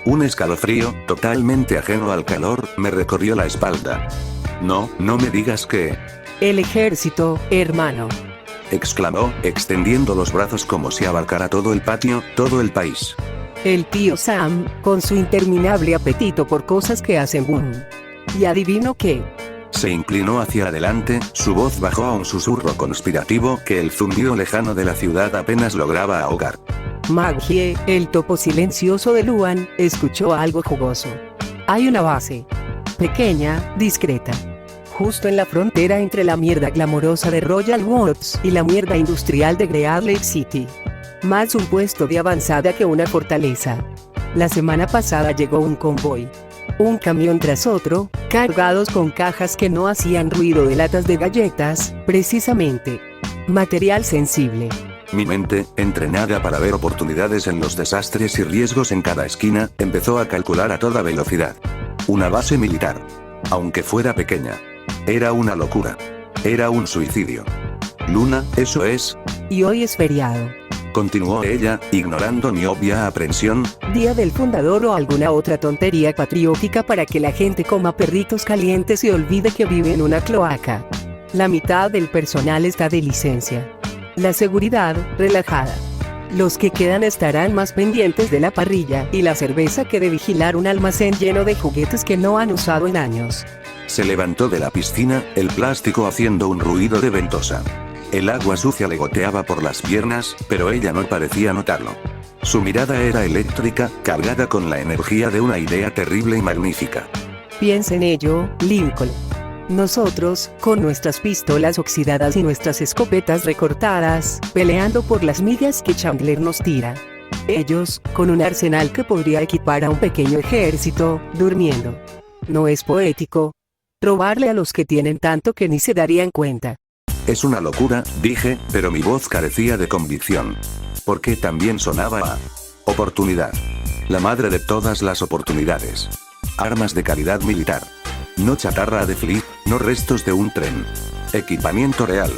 A: Un escalofrío, totalmente ajeno al calor, me recorrió la espalda. No me digas que...
J: El ejército, hermano.
A: Exclamó, extendiendo los brazos como si abarcara todo el patio, todo el país.
J: El tío Sam, con su interminable apetito por cosas que hacen boom. Y adivino qué.
A: Se inclinó hacia adelante, su voz bajó a un susurro conspirativo que el zumbido lejano de la ciudad apenas lograba ahogar.
J: Maggie, el topo silencioso de Luan, escuchó algo jugoso. Hay una base. Pequeña, discreta. Justo en la frontera entre la mierda glamorosa de Royal Oaks y la mierda industrial de Great Lake City. Más un puesto de avanzada que una fortaleza. La semana pasada llegó un convoy. Un camión tras otro, cargados con cajas que no hacían ruido de latas de galletas, precisamente. Material sensible.
A: Mi mente, entrenada para ver oportunidades en los desastres y riesgos en cada esquina, empezó a calcular a toda velocidad. Una base militar. Aunque fuera pequeña. Era una locura. Era un suicidio. Luna, eso es.
J: Y hoy es feriado.
A: Continuó ella, ignorando mi obvia aprensión.
J: Día del fundador o alguna otra tontería patriótica para que la gente coma perritos calientes y olvide que vive en una cloaca. La mitad del personal está de licencia. La seguridad, relajada. Los que quedan estarán más pendientes de la parrilla y la cerveza que de vigilar un almacén lleno de juguetes que no han usado en años.
A: Se levantó de la piscina, el plástico haciendo un ruido de ventosa. El agua sucia le goteaba por las piernas, pero ella no parecía notarlo. Su mirada era eléctrica, cargada con la energía de una idea terrible y magnífica.
J: Piensa en ello, Lincoln. Nosotros, con nuestras pistolas oxidadas y nuestras escopetas recortadas, peleando por las migas que Chandler nos tira. Ellos, con un arsenal que podría equipar a un pequeño ejército, durmiendo. ¿No es poético? Robarle a los que tienen tanto que ni se darían cuenta.
A: Es una locura, dije, pero mi voz carecía de convicción. Porque también sonaba a oportunidad. La madre de todas las oportunidades. Armas de calidad militar. No chatarra de flip, no restos de un tren. Equipamiento real.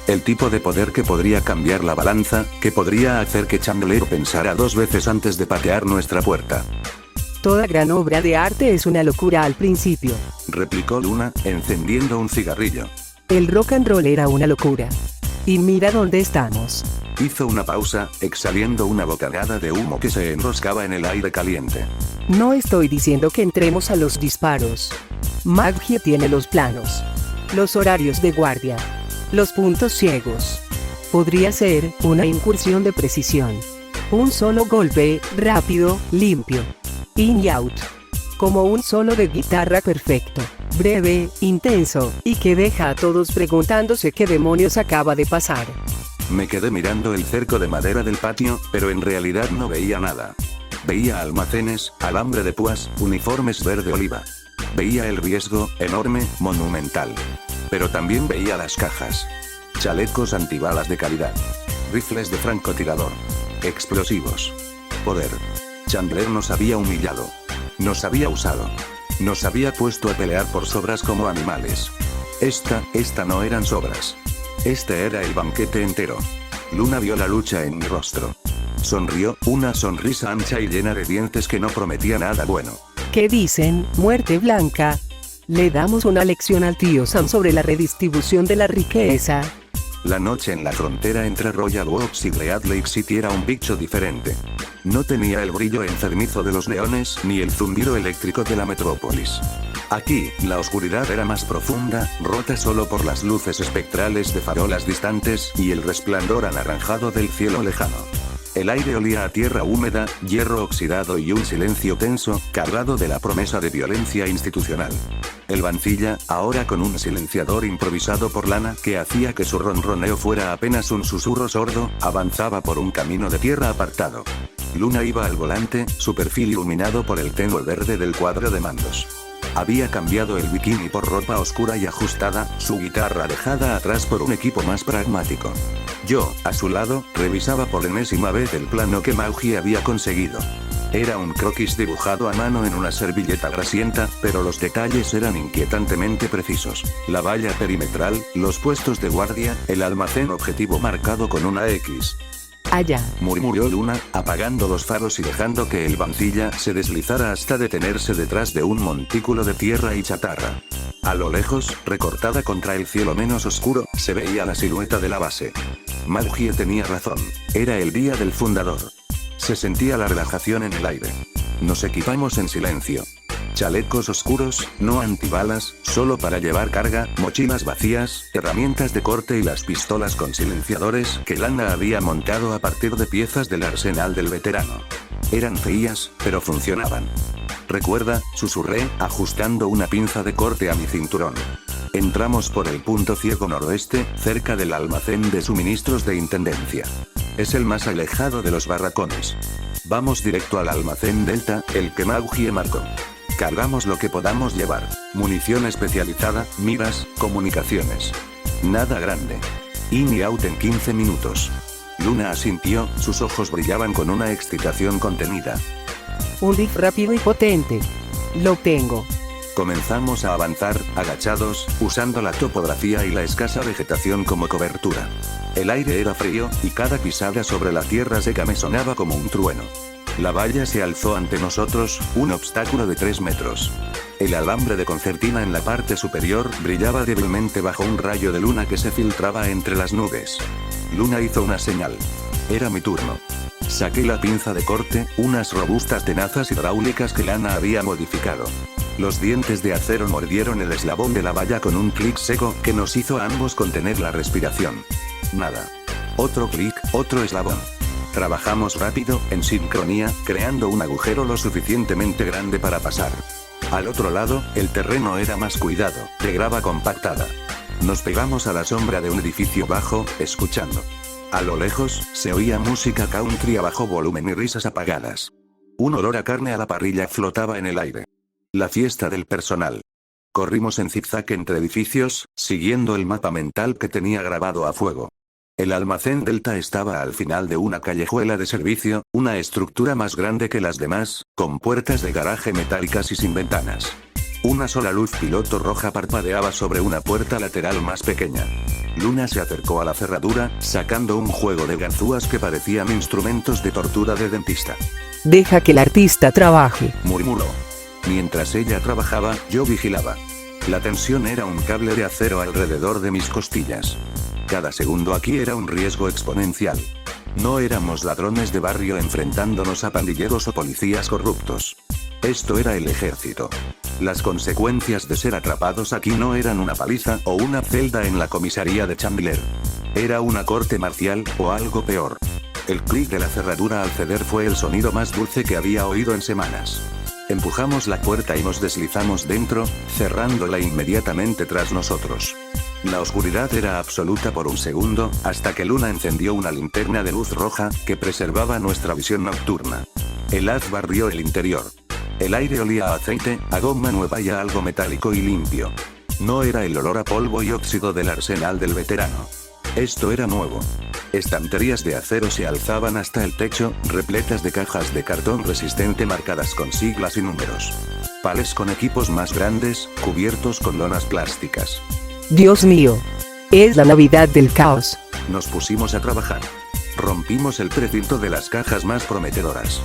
A: El tipo de poder que podría cambiar la balanza, que podría hacer que Chandler pensara 2 veces antes de patear nuestra puerta.
J: Toda gran obra de arte es una locura al principio.
A: replicó Luna, encendiendo un cigarrillo.
J: El rock and roll era una locura. Y mira dónde estamos.
A: Hizo una pausa, exhaliendo una bocanada de humo que se enroscaba en el aire caliente.
J: No estoy diciendo que entremos a los disparos. Maggie tiene los planos, los horarios de guardia, los puntos ciegos. Podría ser una incursión de precisión. Un solo golpe, rápido, limpio. In y out. Como un solo de guitarra perfecto, breve, intenso, y que deja a todos preguntándose qué demonios acaba de pasar.
A: Me quedé mirando el cerco de madera del patio, pero en realidad no veía nada. Veía almacenes, alambre de púas, uniformes verde oliva. Veía el riesgo, enorme, monumental. Pero también veía las cajas. Chalecos antibalas de calidad. Rifles de francotirador. Explosivos. Poder. Chandler nos había humillado. Nos había usado. Nos había puesto a pelear por sobras como animales. Esta no eran sobras. Este era el banquete entero. Luna vio la lucha en mi rostro. Sonrió, una sonrisa ancha y llena de dientes que no prometía nada bueno.
J: ¿Qué dicen, muerte blanca? ¿Le damos una lección al tío Sam sobre la redistribución de la riqueza?
A: La noche en la frontera entre Royal Oaks y Great Lake City era un bicho diferente. No tenía el brillo enfermizo de los neones ni el zumbido eléctrico de la metrópolis. Aquí, la oscuridad era más profunda, rota solo por las luces espectrales de farolas distantes y el resplandor anaranjado del cielo lejano. El aire olía a tierra húmeda, hierro oxidado y un silencio tenso, cargado de la promesa de violencia institucional. El Vancilla, ahora con un silenciador improvisado por Lana que hacía que su ronroneo fuera apenas un susurro sordo, avanzaba por un camino de tierra apartado. Luna iba al volante, su perfil iluminado por el tenue verde del cuadro de mandos. Había cambiado el bikini por ropa oscura y ajustada, su guitarra dejada atrás por un equipo más pragmático. Yo, a su lado, revisaba por enésima vez el plano que Mauji había conseguido. Era un croquis dibujado a mano en una servilleta grasienta, pero los detalles eran inquietantemente precisos. La valla perimetral, los puestos de guardia, el almacén objetivo marcado con una X.
J: Allá,
A: Murmuró Luna, apagando los faros y dejando que el Vancilla se deslizara hasta detenerse detrás de un montículo de tierra y chatarra. A lo lejos, recortada contra el cielo menos oscuro, se veía la silueta de la base. Mauji tenía razón. Era el día del fundador. Se sentía la relajación en el aire. Nos equipamos en silencio. Chalecos oscuros, no antibalas, solo para llevar carga, mochilas vacías, herramientas de corte y las pistolas con silenciadores que Lana había montado a partir de piezas del arsenal del veterano. Eran feías, pero funcionaban. Recuerda, susurré, ajustando una pinza de corte a mi cinturón. Entramos por el punto ciego noroeste, cerca del almacén de suministros de intendencia. Es el más alejado de los barracones. Vamos directo al almacén Delta, el que Mauji marcó. Cargamos lo que podamos llevar. Munición especializada, miras, comunicaciones. Nada grande. In y out en 15 minutos. Luna asintió, sus ojos brillaban con una excitación contenida.
J: un diff rápido y potente. Lo tengo.
A: Comenzamos a avanzar, agachados, usando la topografía y la escasa vegetación como cobertura. El aire era frío, y cada pisada sobre la tierra seca me sonaba como un trueno. La valla se alzó ante nosotros, un obstáculo de 3 metros. El alambre de concertina en la parte superior brillaba débilmente bajo un rayo de luna que se filtraba entre las nubes. Luna hizo una señal. Era mi turno. Saqué la pinza de corte, unas robustas tenazas hidráulicas que Lana había modificado. Los dientes de acero mordieron el eslabón de la valla con un clic seco que nos hizo a ambos contener la respiración. Nada. Otro clic, otro eslabón. Trabajamos rápido, en sincronía, creando un agujero lo suficientemente grande para pasar. Al otro lado, el terreno era más cuidado, de grava compactada. Nos pegamos a la sombra de un edificio bajo, escuchando. A lo lejos, se oía música country a bajo volumen y risas apagadas. Un olor a carne a la parrilla flotaba en el aire. La fiesta del personal. Corrimos en zigzag entre edificios, siguiendo el mapa mental que tenía grabado a fuego. El almacén Delta estaba al final de una callejuela de servicio, una estructura más grande que las demás, con puertas de garaje metálicas y sin ventanas. Una sola luz piloto roja parpadeaba sobre una puerta lateral más pequeña. Luna se acercó a la cerradura, sacando un juego de ganzúas que parecían instrumentos de tortura de dentista.
J: Deja que el artista trabaje,
A: Murmuró. Mientras ella trabajaba, yo vigilaba. La tensión era un cable de acero alrededor de mis costillas. Cada segundo aquí era un riesgo exponencial. No éramos ladrones de barrio enfrentándonos a pandilleros o policías corruptos. Esto era el ejército. Las consecuencias de ser atrapados aquí no eran una paliza o una celda en la comisaría de Chandler. Era una corte marcial, o algo peor. El clic de la cerradura al ceder fue el sonido más dulce que había oído en semanas. Empujamos la puerta y nos deslizamos dentro, cerrándola inmediatamente tras nosotros. La oscuridad era absoluta por un segundo, hasta que Luna encendió una linterna de luz roja, que preservaba nuestra visión nocturna. El haz barrió el interior. El aire olía a aceite, a goma nueva y a algo metálico y limpio. No era el olor a polvo y óxido del arsenal del veterano. Esto era nuevo. Estanterías de acero se alzaban hasta el techo, repletas de cajas de cartón resistente marcadas con siglas y números. Pales con equipos más grandes, cubiertos con lonas plásticas.
J: Dios mío. Es la Navidad del caos.
A: Nos pusimos a trabajar. Rompimos el precinto de las cajas más prometedoras.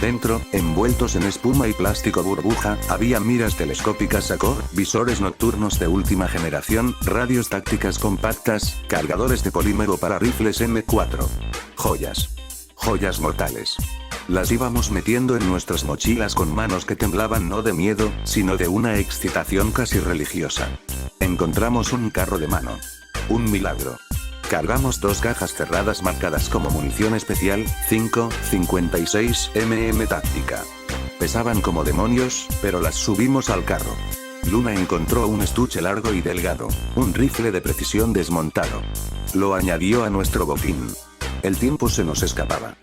A: Dentro, envueltos en espuma y plástico burbuja, había miras telescópicas Acor, visores nocturnos de última generación, radios tácticas compactas, cargadores de polímero para rifles M4. Joyas. Joyas mortales. Las íbamos metiendo en nuestras mochilas con manos que temblaban no de miedo, sino de una excitación casi religiosa. Encontramos un carro de mano. Un milagro. Cargamos 2 cajas cerradas marcadas como munición especial, 5.56 mm táctica. Pesaban como demonios, pero las subimos al carro. Luna encontró un estuche largo y delgado, un rifle de precisión desmontado. Lo añadió a nuestro botín. El tiempo se nos escapaba.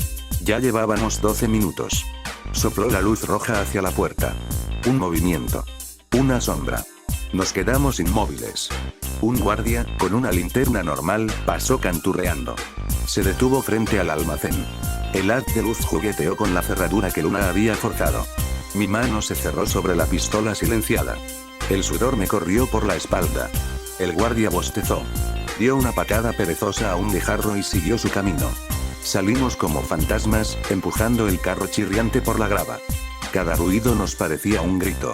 A: Ya llevábamos 12 minutos. Sopló la luz roja hacia la puerta. Un movimiento. Una sombra. Nos quedamos inmóviles. Un guardia, con una linterna normal, pasó canturreando. Se detuvo frente al almacén. El haz de luz jugueteó con la cerradura que Luna había forzado. Mi mano se cerró sobre la pistola silenciada. El sudor me corrió por la espalda. El guardia bostezó. Dio una patada perezosa a un guijarro y siguió su camino. Salimos como fantasmas, empujando el carro chirriante por la grava. Cada ruido nos parecía un grito.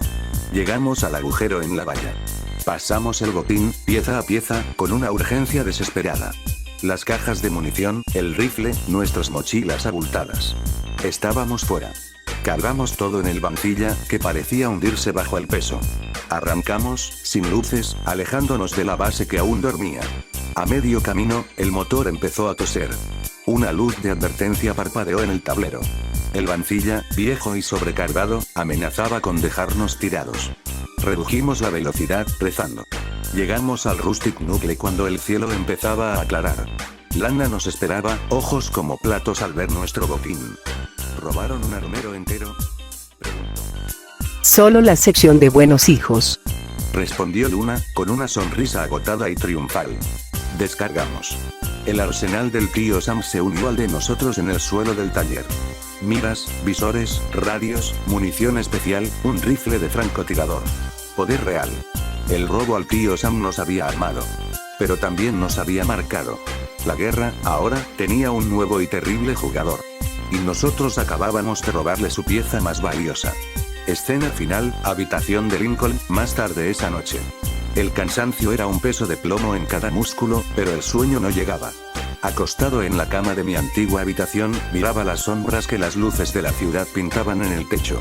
A: Llegamos al agujero en la valla. Pasamos el botín, pieza a pieza, con una urgencia desesperada. Las cajas de munición, el rifle, nuestras mochilas abultadas. Estábamos fuera. Cargamos todo en el vancilla, que parecía hundirse bajo el peso. Arrancamos, sin luces, alejándonos de la base que aún dormía. A medio camino, el motor empezó a toser. Una luz de advertencia parpadeó en el tablero. El vancilla, viejo y sobrecargado, amenazaba con dejarnos tirados. Redujimos la velocidad, rezando. Llegamos al Rustic Nucle cuando el cielo empezaba a aclarar. Lana nos esperaba, ojos como platos al ver nuestro botín. ¿Robaron un armero entero?, preguntó.
J: Solo la sección de buenos hijos,
A: respondió Luna, con una sonrisa agotada y triunfal. Descargamos. El arsenal del tío Sam se unió al de nosotros en el suelo del taller. Miras, visores, radios, munición especial, un rifle de francotirador. Poder real. El robo al tío Sam nos había armado. Pero también nos había marcado. La guerra, ahora, tenía un nuevo y terrible jugador. Y nosotros acabábamos de robarle su pieza más valiosa. Escena final, habitación de Lincoln, más tarde esa noche. El cansancio era un peso de plomo en cada músculo, pero el sueño no llegaba. Acostado en la cama de mi antigua habitación, miraba las sombras que las luces de la ciudad pintaban en el techo.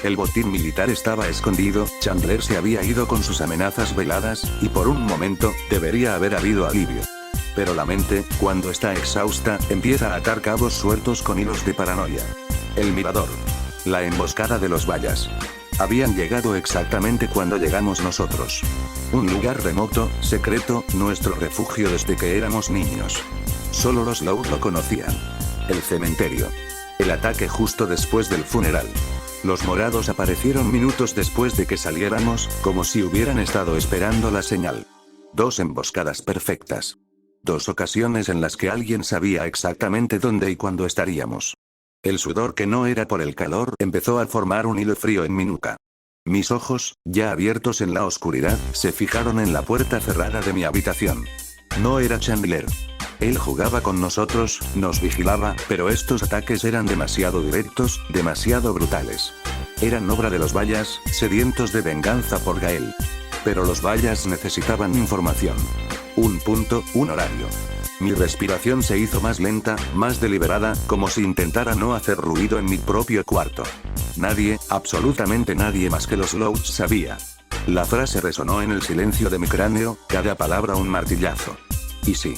A: El botín militar estaba escondido, Chandler se había ido con sus amenazas veladas, y por un momento, debería haber habido alivio. Pero la mente, cuando está exhausta, empieza a atar cabos sueltos con hilos de paranoia. El mirador. La emboscada de los vallas. Habían llegado exactamente cuando llegamos nosotros. Un lugar remoto, secreto, nuestro refugio desde que éramos niños. Solo los Lowe lo conocían. El cementerio. El ataque justo después del funeral. Los morados aparecieron minutos después de que saliéramos, como si hubieran estado esperando la señal. 2 emboscadas perfectas. 2 ocasiones en las que alguien sabía exactamente dónde y cuándo estaríamos. El sudor que no era por el calor empezó a formar un hilo frío en mi nuca. Mis ojos, ya abiertos en la oscuridad, se fijaron en la puerta cerrada de mi habitación. No era Chandler. Él jugaba con nosotros, nos vigilaba, pero estos ataques eran demasiado directos, demasiado brutales. Eran obra de los Bayas, sedientos de venganza por Gael. Pero los Bayas necesitaban información. Un punto, un horario. Mi respiración se hizo más lenta, más deliberada, como si intentara no hacer ruido en mi propio cuarto. Nadie, absolutamente nadie más que los Louds sabía. La frase resonó en el silencio de mi cráneo, cada palabra un martillazo. Y sí.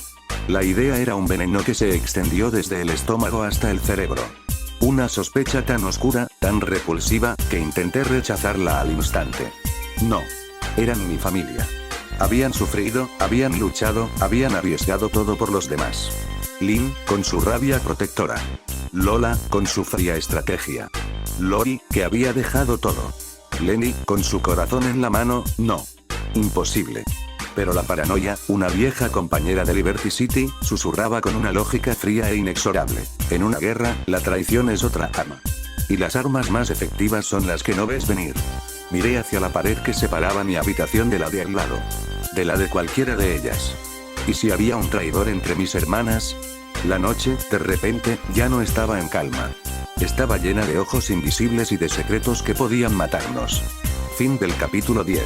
A: La idea era un veneno que se extendió desde el estómago hasta el cerebro. Una sospecha tan oscura, tan repulsiva, que intenté rechazarla al instante. No. Eran mi familia. Habían sufrido, habían luchado, habían arriesgado todo por los demás. Lynn, con su rabia protectora. Lola, con su fría estrategia. Lori, que había dejado todo. Lenny, con su corazón en la mano, no. Imposible. Pero la paranoia, una vieja compañera de Liberty City, susurraba con una lógica fría e inexorable. En una guerra, la traición es otra arma. Y las armas más efectivas son las que no ves venir. Miré hacia la pared que separaba mi habitación de la de al lado. De la de cualquiera de ellas. ¿Y si había un traidor entre mis hermanas? La noche, de repente, ya no estaba en calma. Estaba llena de ojos invisibles y de secretos que podían matarnos. Fin del capítulo 10.